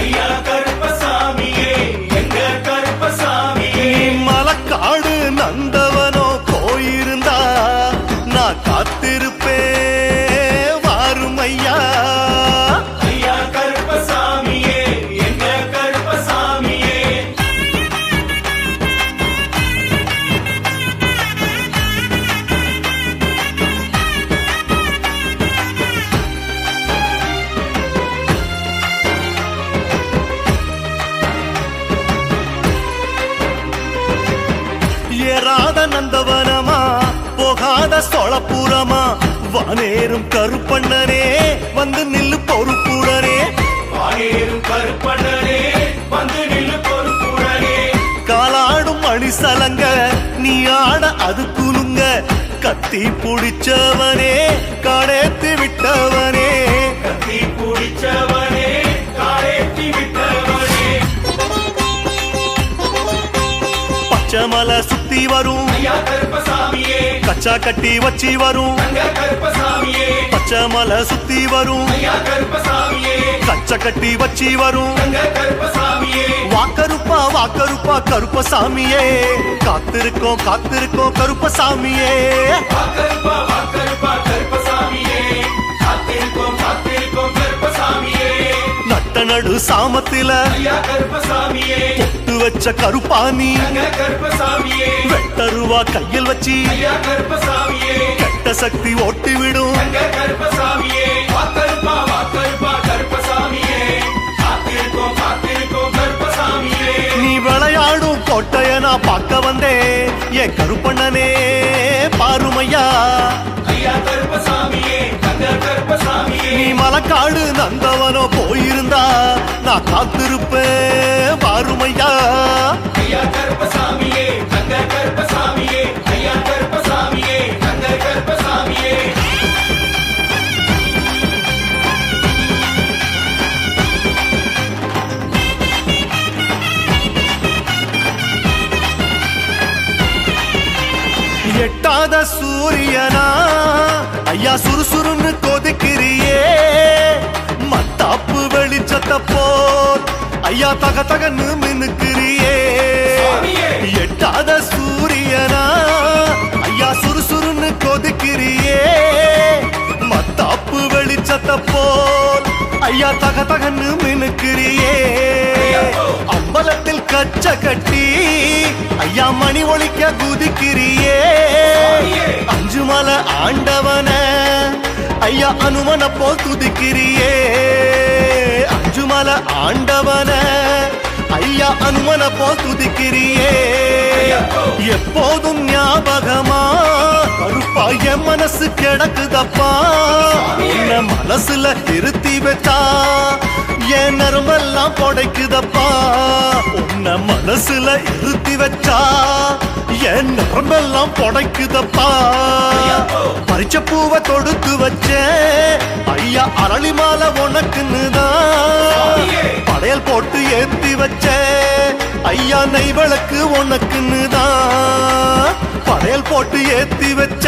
ஐயா கருப்பசாமியே எங்க கருப்பசாமியே நீ மலக்காடு நந்தவனோ போயிருந்தா நான் காத்திருப்பேன் வாருமையா ஐயா கருப்பசாமியே எங்க கருப்பசாமியே ஏறாத நந்தவனமா போகாத சோழபுரமா வானேறும் கருப்பண்ணனே வந்து நில்லு பொறுப்புடனே வானேறும் கருப்பண்ணனே வந்து நில்லு பொறுப்புடனே காலாடும் அணிசலங்க நீ ஆட அது குலுங்க கத்தி புடிச்சவனே காடேத்தி விட்டவனே கத்தி பிடிச்சவனே காலேத்தி விட்டவனே பச்சைமலை சுத்தி வரும் ஐயா கருப்பசாமியே கச்சா கட்டி வச்சி வரும் தங்க கருப்பசாமியே பச்சைமலை சுத்தி வரும் ஐயா கருப்பசாமியே கச்ச கட்டி வச்சி வரும் தங்க கருப்பசாமியே வாக்கருப்பா வாக்கருப்பா கருப்பசாமியே காத்திருக்கோம் காத்திருக்கோம் கருப்பசாமியே வாக்கருப்பா வாக்கருப்பா கருப்பசாமியே காத்திருக்கோம் காத்திருக்கோம் கருப்பசாமியே நட்ட நடு சாமத்தில ஐயா கருப்பசாமியே பொட்டு வச்ச கருப்பாணி தங்க கருப்பசாமியே வெட்டருவா கையில் வச்சி ஐயா கருப்பசாமியே கெட்ட சக்தி ஓட்டி விடும் தங்க கருப்பசாமியே வாக்கருப்பா வாக்கருப்பா கருப்பசாமியே காத்திருக்கோம் காத்திருக்கோம் கருப்பசாமியே நீ விளையாடும் கோட்டைய நான் பார்க்க வந்தேன் என் கருப்பண்ணனே பாருமையா ஐயா ஐயா கருப்பசாமியே தங்க கருப்பசாமியே நீ மலக்காடு நந்தவனோ போயிருந்தா நான் காத்திருப்பேன் வாருமையா ஐயா கருப்பசாமியே தங்க கருப்பசாமியே ஐயா கருப்பசாமியே தங்க கருப்பசாமியே எட்டாத சூரியனா ஐயா சுறுசுறுன்னு கொதிக்கிறியே மத்தாப்பு வெளிச்சத்தை போல் ஐயா தக தகன்னு மினுக்கிறியே எட்டாத சூரியனா ஐயா சுறுசுறுன்னு கொதிக்கிறியே மத்தாப்பு வெளிச்சத்தை போல் ஐயா தக தகன்னு மினுக்கிறியே அம்பலத்தில் கச்ச கட்டி ஐயா மணி ஒலிக்க குதிக்கிறியே அஞ்சு மலை ஆண்டவன ஐயா அனுமன போல் துதிக்கிறியே அஞ்சு மலை ஆண்டவன ஐயா அனுமன போல் துதிக்கிறியே எப்போதும் ஞாபகமா கருப்பா என் மனசு கிடக்குதப்பா உன்னை மனசுல இருத்தி வச்சா என் நரம்பெல்லாம் புடைக்குதப்பா உன்னை மனசுல இருத்தி வச்சா என் நரம்பெல்லாம் புடைக்குதப்பா பறிச்ச பூவை தொடுத்து வச்சேன் ஐயா அரளி மாலை உனக்குன்னுதான் படையல் போட்டு ஏத்தி வச்சேன் ஐயா நெய் விளக்கு உனக்குன்னுதான் படையல் போட்டு ஏத்தி வச்ச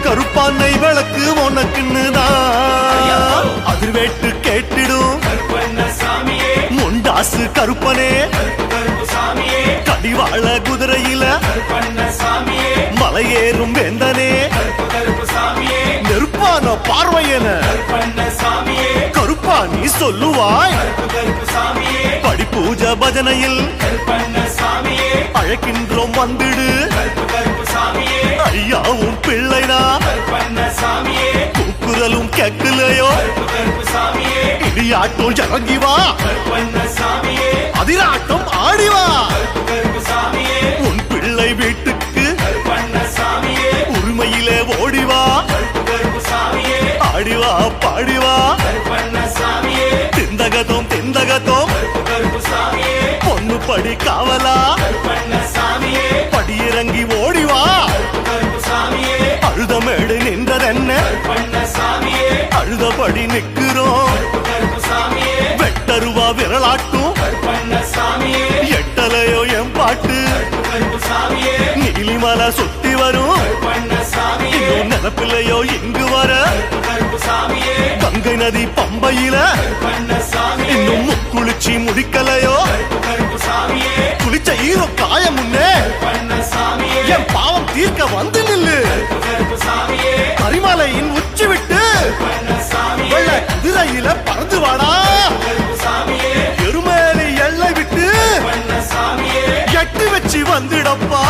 கருப்பா நெய் விளக்கு உனக்குன்னுதான் அதிர்வேட்டு கேட்டிடும் கருப்பண்ணசாமியே முண்டாசு கருப்பனே கருப்புசாமியே கடிவாள குதிரையில கருப்பண்ணசாமியே மலையேறும் வேந்தனே கருப்புசாமியே நெருப்பான பார்வையன கருப்பண்ணசாமியே கருப்பா நீ சொல்லுவாய் கருப்புசாமியே படி பூஜை பஜனையில் கருப்பண்ணசாமியே அழைக்கின்றோம் வந்திடு கருப்புசாமியே ஐயாவும் பிள்ளைனா கருப்பண்ணசாமியே கூக்குரலும் கேட்கலையோ கருப்புசாமியே இடியாட்டம் இறங்கி வா கருப்பண்ணசாமியே அதிராட்டம் ஆடி வா கருப்புசாமியே உன் பிள்ளை வீட்டுக்கு கருப்பண்ணசாமியே உரிமையிலே ஓடிவா கருப்புசாமியே ஆடிவா பாடிவா கருப்பண்ணசாமியே திந்தகத்தோம் திந்தகத்தோம் கருப்புசாமியே பொண்ணு படி காவலா கருப்பண்ணசாமியே படியிறங்கி ஓடிவா கருப்புசாமியே அழுதமேடு நின்றதென்ன கருப்பண்ணசாமியே அழுதபடி நிக்கிறோம் கருப்புசாமியே வெட்டருவா விரலாட்டும் கருப்பண்ணசாமியே எட்டலையோ என் பாட்டு கருப்புசாமியே நீலிமலை சுத்தி வரும் கருப்பண்ணசாமியே இன்னும் நினப்பில்லையோ இங்கு வர கருப்புசாமியே கங்கை நதி பம்பையில கருப்பண்ணசாமியே இன்னும் முக்குளிச்சி முடிக்கலையோ கருப்புசாமியே குளிச்ச ஈரோ காய முன்னே கருப்பண்ணசாமியே என் பாவம் தீர்க்க வந்து நில்லு கருப்புசாமியே கரிமலையின் உச்சி விட்டு கருப்பண்ணசாமியே வெள்ள குதிரையில பறந்து வாடா கருப்புசாமியே எருமேலி எல்லை விட்டு கருப்பண்ணசாமியே எட்டு வச்சு வந்துடப்பா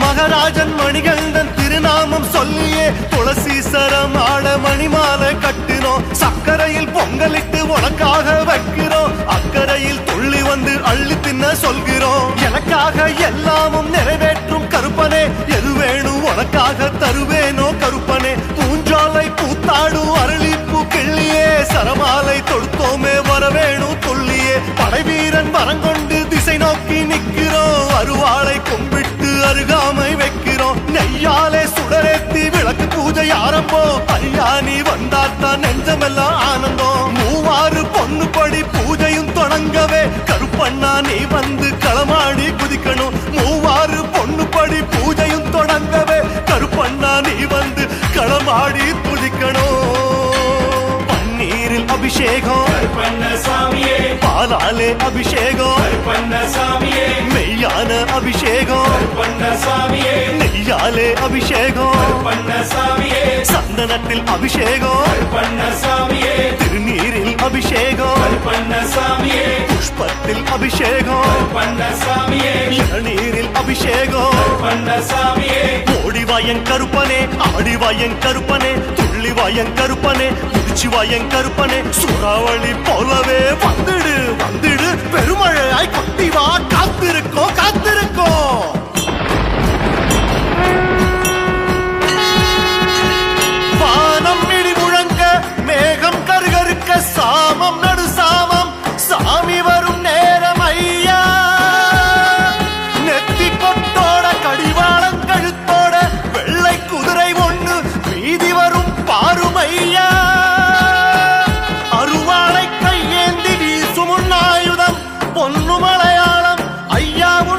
மகராஜன் மணிகண்டன் திருநாமம் சொல்லியே துளசீசரம் ஆட மணிமாலை கட்டினோம் சக்கரையில் பொங்கலிட்டு உனக்காக வைக்கிறோம் அக்கறையில் துள்ளி வந்து அள்ளி தின்ன சொல்கிறோம் எனக்காக எல்லாமும் நிறைவேற்றும் கருப்பனே எது வேணும் உனக்காக தருவேனோ கருப்பனே பூஞ்சாலை பூத்தாடும் அரளிப்பூ கிள்ளியே சரமாலை தொடுத்தோமே வரவேணும் துள்ளியே படைவீரன் வரங்கொண்டு திசை நோக்கி நிக்கிறோம் அருவாளை கும்பிட்டு அருகாமை வைக்கிறோம் நெய்யாலே சுடரேத்தி விளக்கு பூஜை ஆரம்பம் ஐயா நீ வந்தாத்தான் நெஞ்சமெல்லாம் ஆனந்தம் மூவாறு பொண்ணு படி பூஜையும் தொடங்கவே கருப்பண்ணா நீ வந்து களமாடி குதிக்கணும் மூவாறு பொண்ணு படி பூஜையும் தொடங்கவே கருப்பண்ணா நீ வந்து களமாடி துதிக்கணும் பன்னீரில் அபிஷேகம் கருப்பண்ணசாமியே பாலாலே அபிஷேகம் கருப்பண்ணசாமியே மெய்யான அபிஷேகம் கருப்பண்ணசாமியே நெய்யாலே அபிஷேகம் கருப்பண்ணசாமியே சந்தனத்தில் அபிஷேகம் கருப்பண்ணசாமியே திருநீரில் அபிஷேகம் கருப்பண்ணசாமியே புஷ்பத்தில் அபிஷேகம் கருப்பண்ணசாமியே இளநீரில் அபிஷேகம் கருப்பண்ணசாமியே ஓடிவாயன் கருப்பனே ஆடிவாயன் கருப்பனே துள்ளிவாயன் கருப்பனே முடிச்சுவாயன் கருப்பனே சூறாவளி போலவே வந்துடு வந்துடு பெருமழையாய் கொட்டிவா காத்திருக்கோம் காத்திருக்கோம்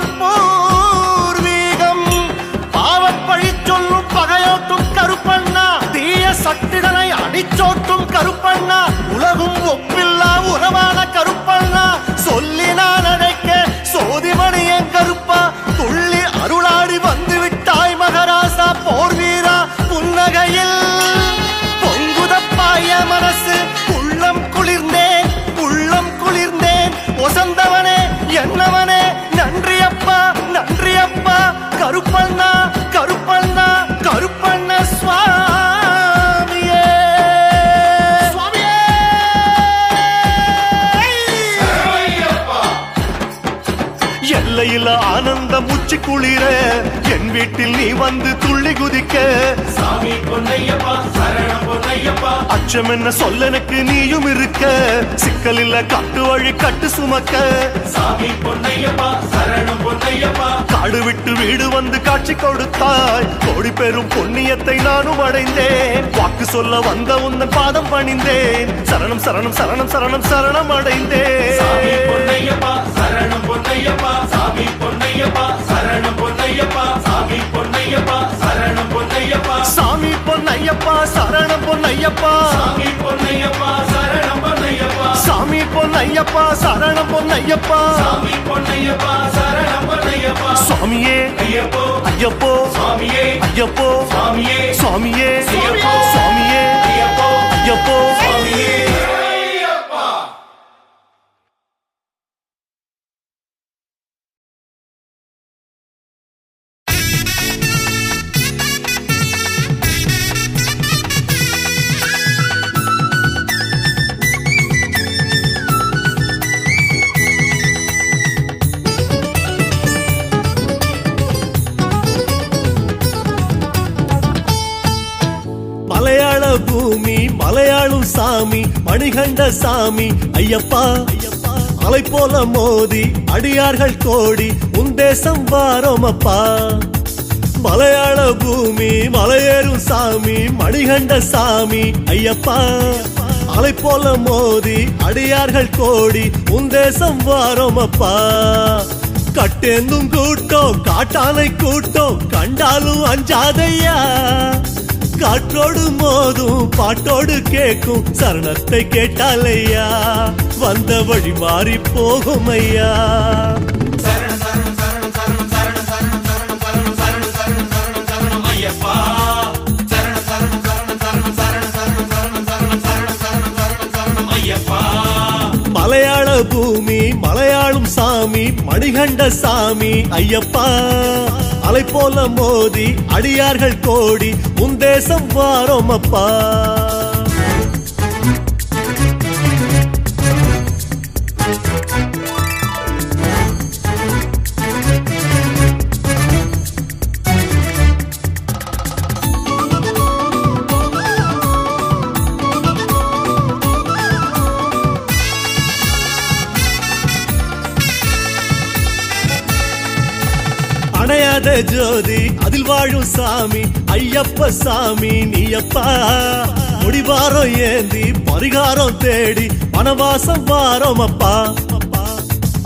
உன் பூர்வீகம். பாவப்பழி சொல்லும் பகையோட்டும் கருப்பண்ணா, தீய சக்திகளை அடிச்சோட்டும் கருப்பண்ணா, உலகும் ஒப்பில்லா உறவான கருப்பண்ணா, சொல்லி நான் அழைக்க சோதிமணி என் கருப்பா, துள்ளி அருளாடி வந்து விட்டாய் மகராசா போர் வீரா. புன்னகையில் பொங்குதப்பாய மனசு, உள்ளம் குளிர்ந்தேன் உள்ளம் குளிர்ந்தேன். ஒசந்தவனே என்னவனே நன்றியப்பா நன்றியப்பா. கருப்பண்ணா கருப்பண்ணா கருப்பண்ண சுவாமியே சுவாமியே. எல்லையில் ஆனந்தம் உச்சி குளிர, என் வீட்டில் நீ வந்து துள்ளி குதிக்க. சாமி பொன்னையப்பா சரணம் பொன்னையப்பா. அச்சம் என்ன சொல்ல எனக்கு நீயும் இருக்க, சிக்கல் இல்ல காட்டு வழி கட்டு சுமக்க. சாமி பொன்னையப்பா சரணம் பொன்னையப்பா. காடு விட்டு வீடு வந்து காட்சி கொடுத்தாய், கோடி பெரும் புண்ணியத்தை நானும் அடைந்தேன். வாக்கு சொல்ல வந்த உந்தன் பாதம் பணிந்தேன், சரணம் சரணம் சரணம் சரணம் சரணம் அடைந்தேன். சாமி பொன்னையப்பா சரணம் பொன்னையப்பா. சாமி பொன்னையப்பா சரணம் பொன்னையப்பா. சாமி பொன்னையப்பா சரணம் பொன்னையப்பா. சாமி பொன்னையப்பா சரணம் பொன்னையப்பா. சாமி பொன்னையப்பா சரணம் பொன்னையப்பா. சாமி பொன்னையப்பா சரணம் பொன்னையப்பா. சாமி பொன்னையப்பா சரணம் பொன்னையப்பா. சுவாமியே ஐயப்போ ஐயப்போ சுவாமியே ஐயப்போ சுவாமியே சுவாமியே ஐயப்போ சுவாமியே ஐயப்போ ஐயப்போ. சுவாமியே. மலையாள பூமி மலையாளும் சாமி மணிகண்ட சாமி ஐயப்பா. அலை போல மோதி அடியார்கள் கோடி உன் தேசம் வாரோமப்பா. மலையாள பூமி மலையேறும் சாமி மணிகண்ட சாமி ஐயப்பா. அலை போல மோதி அடியார்கள் கோடி உன் தேசம் வாரோமப்பா. கட்டேந்தும் கூட்டம் காட்டானை கூட்டம் கண்டாலும் அஞ்சாதையா. காற்றோடு மோதும் பாட்டோடு கேட்கும் சரணத்தை கேட்டாலையா, வந்த வழி மாறி போகும் ஐயா. மலையாள பூமி மலையாளும் சாமி மணிகண்ட சாமி ஐயப்பா. அலை போல மோதி அடியார்கள் கோடி உன் தேசம் வாரோமப்பா. அணையாத ஜோதி அதில் வாழும் சாமி ஐயப்ப சாமி நீயப்பா. முடிவாரம் ஏந்தி பரிகாரம் தேடி வனவாசம் வாரோமப்பா.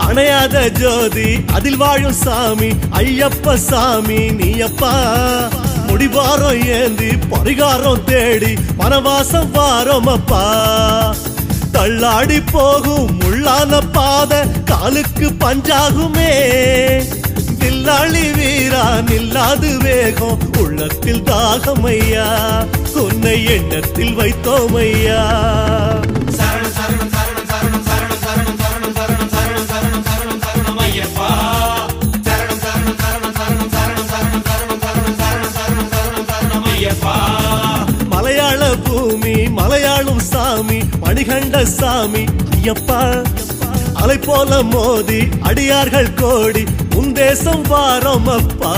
அணையாத ஜோதி அதில் வாழும் சாமி ஐயப்ப சாமி நீயப்பா. முடிவாரம் ஏந்தி பரிகாரம் தேடி வனவாசம் வாரோமப்பா. தள்ளாடி போகும் முள்ளான பாத காலுக்கு பஞ்சாகுமே. நில்லாளி வீரா நில்லாது வேகம் உள்ளத்தில் தாகமையா, உன்னை எண்ணத்தில் வைத்தோமையா. மலையாள பூமி மலையாளும் சாமி மணிகண்ட சாமி ஐயப்பா. அலை போல மோதி அடியார்கள் கோடி உன் தேசம் வாரோமப்பா.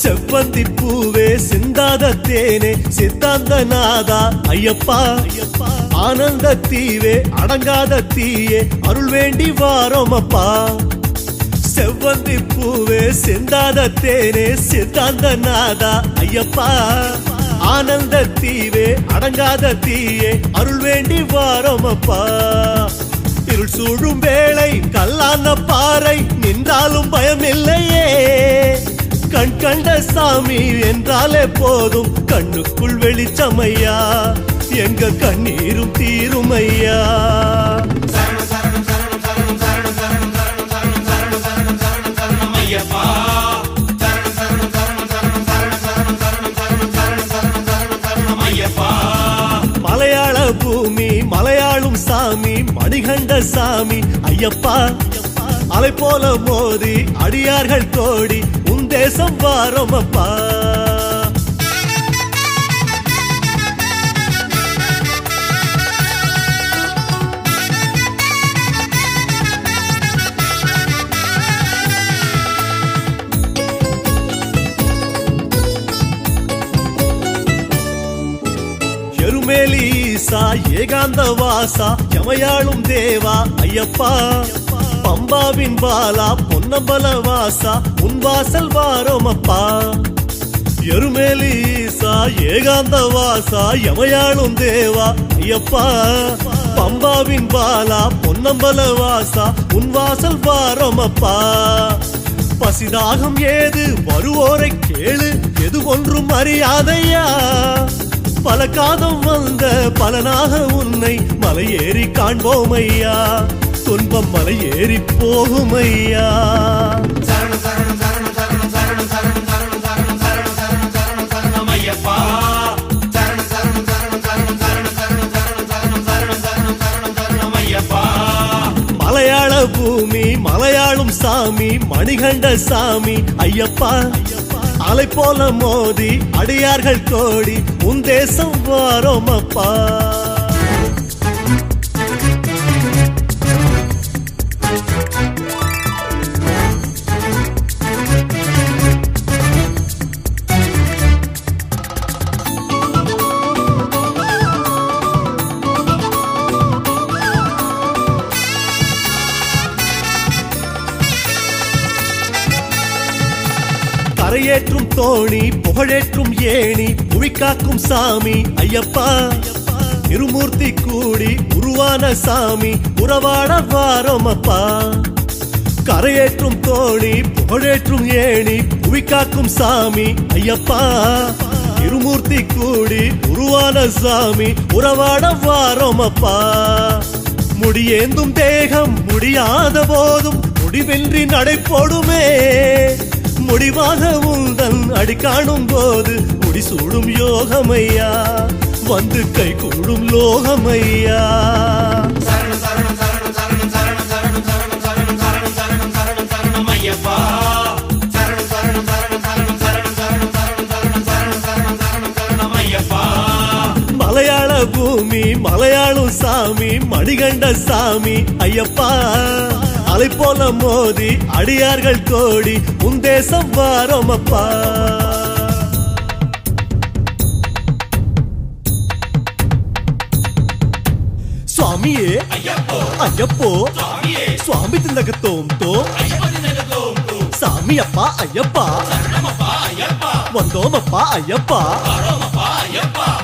செவ்வந்தி பூவே சிந்தாத தேனே சித்தாந்த நாதா ஐயப்பா ஆனந்த தீவே அடங்காத தீயே அருள் வேண்டி வாரோம் அப்பா செவ்வந்தி பூவே சிந்தாத தேனே சித்தாந்த நாதா ஐயப்பா ஆனந்த தீவே அடங்காத தீயே அருள் வேண்டி வாரோம் அப்பா இருள் சூழும் வேளை கல்லான பாறை நின்றாலும் பயமில்லையே கண் கண்ட சாமி என்றாலே போதும் கண்ணுக்குள் வெளிச்சமையா எங்க கண்ணீரும் தீருமையா மலையாள பூமி மலையாளும் சாமி மணிகண்ட சாமி ஐயப்பா அலை போல மோதி அடியார்கள் கோடி உன் தேசம் வாரோம் அப்பா எருமேலீசா ஏகாந்த வாசா யமயாளும் தேவா ஐயப்பா பம்பாவின் பாலா பொன்னம்பல வாசா உன் வாசல் வாரோம் அப்பா எருமேலீசா ஏகாந்த வாசா யமயாளும் தேவா ஐயப்பா பம்பாவின் பாலா பொன்னம்பல வாசா உன் வாசல் வாரோம் அப்பா பசிதாகம் ஏது வருவோரை கேளு எது ஒன்றும் அறியாதையா பல காதம் வந்த பலனாக உன்னை மலையேறி காண்போம் ஐயா துன்பம் மலையேறி போகும் ஐயா மலையாள பூமி மலையாளும் சாமி மணிகண்ட சாமி ஐயப்பா அலை போல மோதி அடியார்கள் கோடி உன் தேசம் வாரோம் அப்பா கரையேற்றும் தோணி புகழேற்றும் ஏணி புவிக்காக்கும் சாமி ஐயப்பா இருமூர்த்தி கூடி உருவான சாமி உறவாட வாரோம் அப்பா கரையேற்றும் தோணி புகழேற்றும் ஏணி புவிக்காக்கும் சாமி ஐயப்பா இருமூர்த்தி கூடி உருவான சாமி உறவாட வாரோம் அப்பா முடியேந்தும் தேகம் முடியாத போதும் முடிவென்றி நடைபோடுமே முடிவாக உந்தன் அடி காணும் போது முடிசூடும் யோகமையா வந்து கை கூடும் லோகமையா மலையாள பூமி மலையாளும் சாமி மணிகண்ட சாமி ஐயப்பா அலை போல மோதி அடியார்கள் கோடி உன் தேசம் வாரோம் அப்பா சுவாமியே ஐயப்போ சுவாமி திந்தகத்தோம் தோ சாமி அப்பா ஐயப்பா வந்தோம் அப்பா ஐயப்பா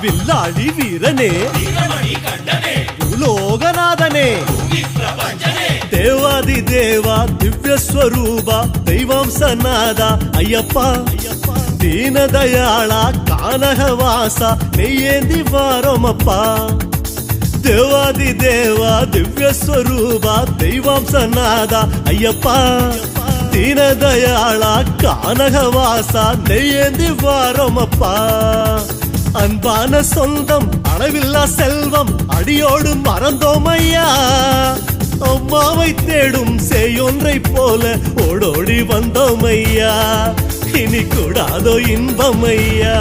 வில்லாளி வீரனே பூலோகநாதனே தேவாதி தேவா திவ்ய ஸ்வரூபா தெய்வாம்சநாதா ஐயப்பா ದೀನದಯಾಳ ಕಾನಹವಾಸ ನೆಯ್ಯೇಂದಿ ವಾರೋಮಪ್ಪ ದೇವಾದಿ ದೇವ ದಿವ್ಯ ಸ್ವರೂಪ ದೈವಾಂಸನಾದ ಅಯ್ಯಪ್ಪ ದೀನದಯಾಳ கானகவாச நெய்யேந்தி வாரோமப்பா அன்பான சொந்தம் அளவில்லா செல்வம் அடியோடு மறந்தோம் ஐயா அம்மாவை தேடும் செய்யொன்றை போல ஓடோடி வந்தோம் ஐயா இனி கூடாதோ இன்பம் ஐயா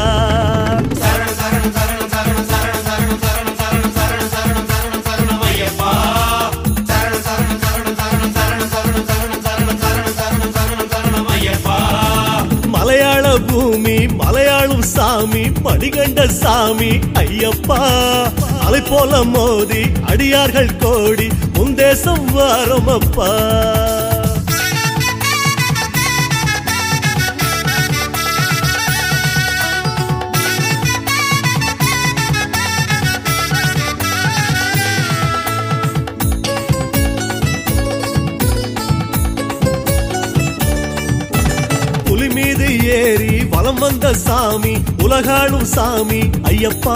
மலையாள பூமி மலையாளும் சாமி மணிகண்ட சாமி ஐயப்பா அலை போல மோதி அடியார்கள் கோடி உன் தேசம் வாரமப்பா மீது ஏறி வலம் வந்த சாமி உலகாளும் சாமி ஐயப்பா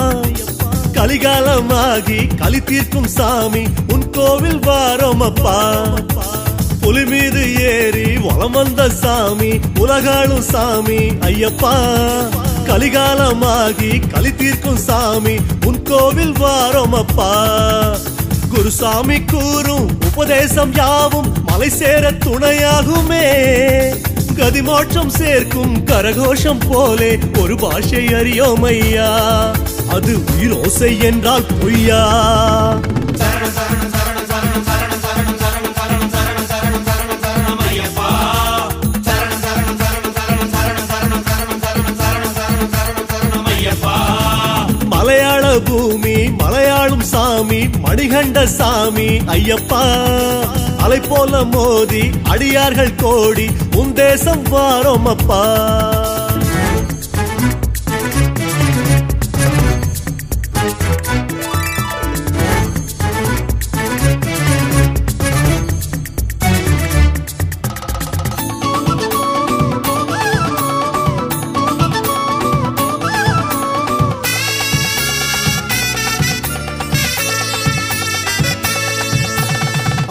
கலிகாலமாகி களி தீர்க்கும் சாமி உன் கோவில் வாரோமப்பா புலி மீது ஏறி வலம் வந்த சாமி உலகாளும் சாமி ஐயப்பா கலிகாலமாகி களி தீர்க்கும் சாமி உன் கோவில் வாரோமப்பா குருசாமி கூறும் உபதேசம் யாவும் மலை சேர துணையாகுமே கதிமோட்சம் சேர்க்கும் கரகோஷம் போலே ஒரு பாஷை அறியோம் ஐயா அது உயிரோசை என்றால் பொய்யா மலையாள பூமி மலையாளும் சாமி மணிகண்ட சாமி ஐயப்பா அலை போல மோதி அடியார்கள் கோடி உன் தேசம் வாரோமப்பா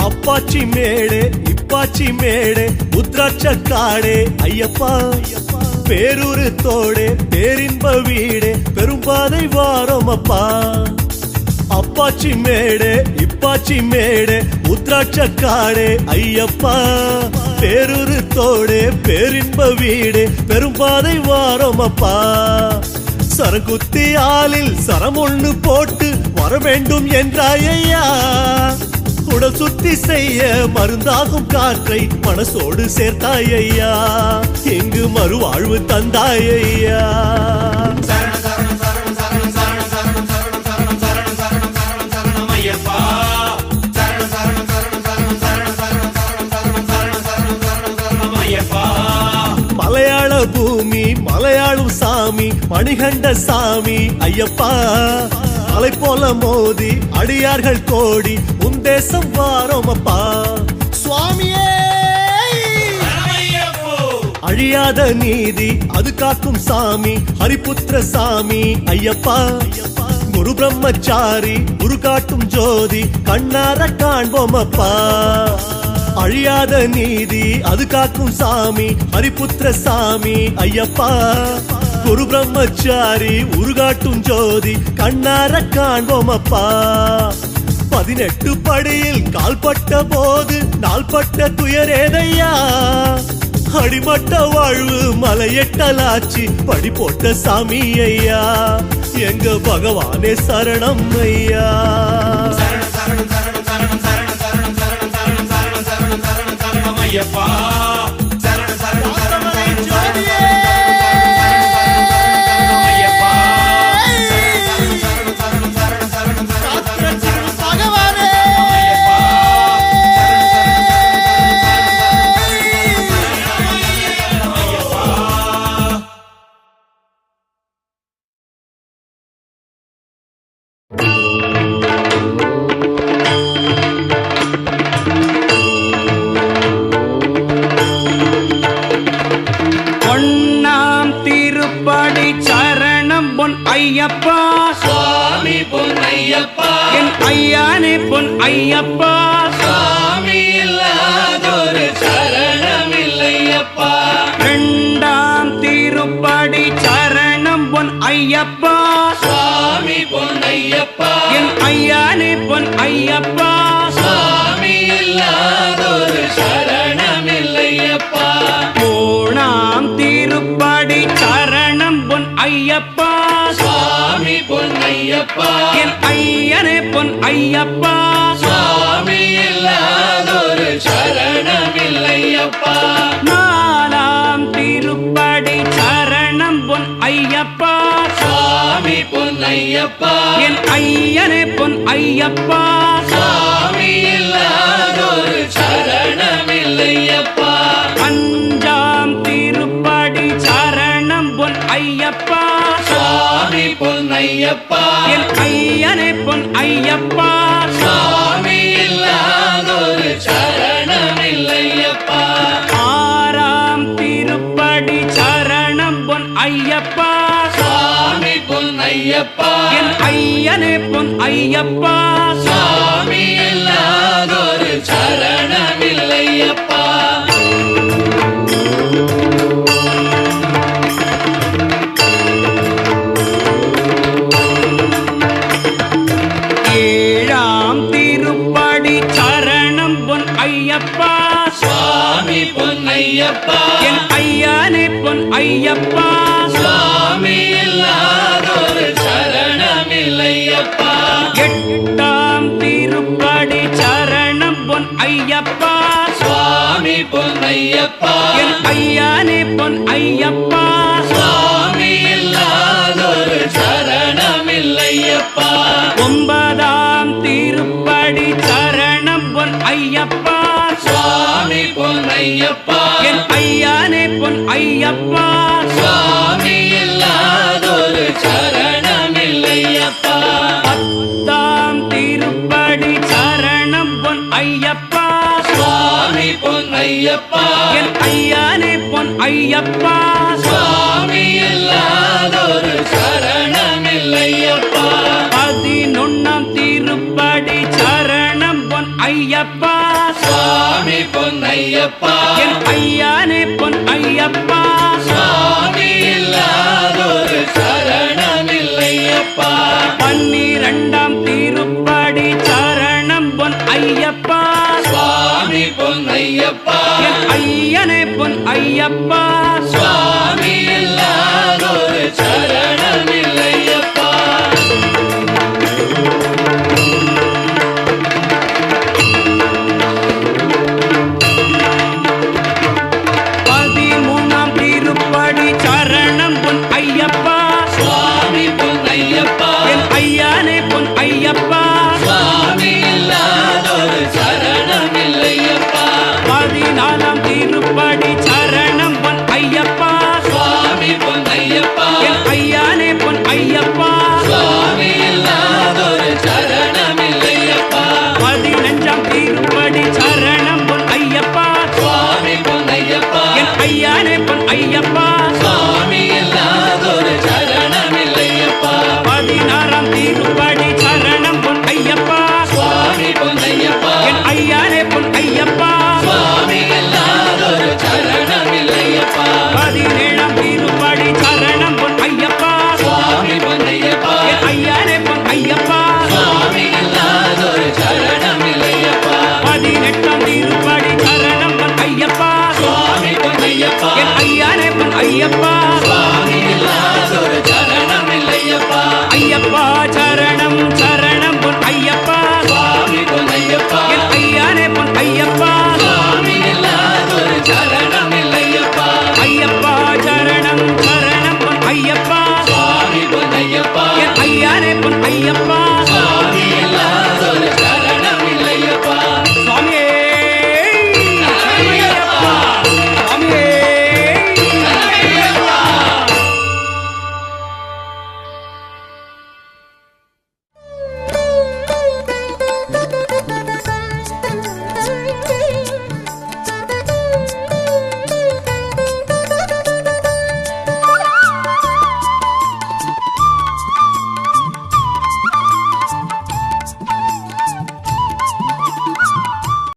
அப்பாச்சி மேடே இப்பாச்சி மேடே உத்ராட்ச காடே ஐயப்பா பேரூரு தோடே பேரின்ப வீடே பெரும்பாதை வாரோமப்பா அப்பாச்சி மேடே இப்பாச்சி மேடே உத்ராட்ச காடே ஐயப்பா பேரூரு தோடே பேரின்ப வீடே பெரும்பாதை வாரோமப்பா சரங்குத்தி ஆளில் சரம் ஒண்ணு போட்டு வர வேண்டும் என்றாயா உடல் சுத்தி செய்ய மருந்தாகும் காற்றை மனசோடு சேர்த்தாயா எங்கு மறுவாழ்வு தந்தாயா மலையாள பூமி மலையாளும் சாமி மணிகண்ட சாமி ஐயப்பா அலை போல மோதி அடியார்கள் கோடி உன் தேசம் வாரோமப்பா சுவாமியே அழியாத நீதி அது காக்கும் சாமி ஹரிபுத்திர சாமி ஐயப்பா குரு பிரம்மச்சாரி குரு காட்டும் ஜோதி கண்ணார காண்போமப்பா அழியாத நீதி அது காக்கும் சாமி ஹரிபுத்திர சாமி ஐயப்பா குரு பிரம்மச்சாரி உருகாட்டும் ஜோதி கண்ணார காண்போமப்பா 18 படியில் கால்பட்ட போது நாள்பட்ட துயரேதையா அடிமட்ட வாழ்வு மலையெட்டலாச்சி படி போட்ட சாமி ஐயா எங்க பகவானே சரணம் ஐயா ஐயப்பா ஐயப்பா சுவாமி பொன்னையப்பா என் ஐயானே பொன் ஐயப்பா சுவாமி இல்லாதொரு சரணம் இல்லையப்பா இரண்டாம் திருப்படி சரணம் பொன் ஐயப்பா சுவாமி பொன்னையப்பா என் ஐயானே பொன் ஐயப்பா சுவாமி இல்லாதொரு சரணம் இல்லையப்பா மூணாம் திருப்படி சரணம் பொன் ஐயப்பா சுவாமி பொன்னையப்பா என் ஐயனே பொன் ஐயப்பா சுவாமி இல்லாதொரு சரணம் இல்லையப்பா நாலாம் திருப்படி சரணம் பொன் ஐயப்பா சுவாமி பொன்னையப்பா என் ஐயனே பொன் ஐயப்பா சாமி இல்லாதொரு சரணமில்லையப்பா அஞ்சாம் திருப்படி சரணம் பொன் ஐயப்பா சாமி பொன்னையப்பா என் ஐயனே பொன் ஐயப்பா சாமி இல்லாதொரு சரணமில்லையப்பா ஆறாம் திருப்படி சரணம் பொன் ஐயப்பா சாமி பொன்னையப்பா என் ஐயனே பொன் ஐயப்பா சாமி இல்லாதொரு சரணமில்லையப்பா ஏழாம் திருப்படி சரணம் பொன் ஐயப்பா சுவாமி பொன்னையப்பா என் ஐயனே பொன் ஐயப்பா சுவாமி இல்லாதொரு சரணமில்லையப்பா எட்டாம் திருப்படி சரணம் பொன் ஐயப்பா சுவாமி பொன்னையப்பா என் ஐயனே பொன் ஐயப்பா சுவாமி இல்லாதொரு சரணமில்லையப்பா ஒன்பதாம் திருப்படி சரணம் பொன் ஐயப்பா சுவாமி பொன்னையப்பா என் ஐயனே பொன் ஐயப்பா சுவாமி இல்லாதொரு சரணமில்லையப்பா பத்தாம் திருப்படி சரணம் பொன் ஐயப்பா சுவாமி பொன்னையப்பா என் ஐயனே பொன் ஐயப்பா சுவாமி இல்லாதொரு சரணமில்லையப்பா பதினொன்னாம் திருப்படி சரணம் பொன் ஐயப்பா சுவாமி பொன்னையப்பா என் ஐயனே பொன் ஐயப்பா சுவாமி இல்லாதொரு சரணமில்லையப்பா பன்னிரண்டாம் திருப்படி சரணம் பொன் ஐயப்பா சுவாமி பொன்னையப்பா என் ஐயனே பொன் ஐயப்பா சுவாமி இல்லாதொரு சரணமில்லையப்பா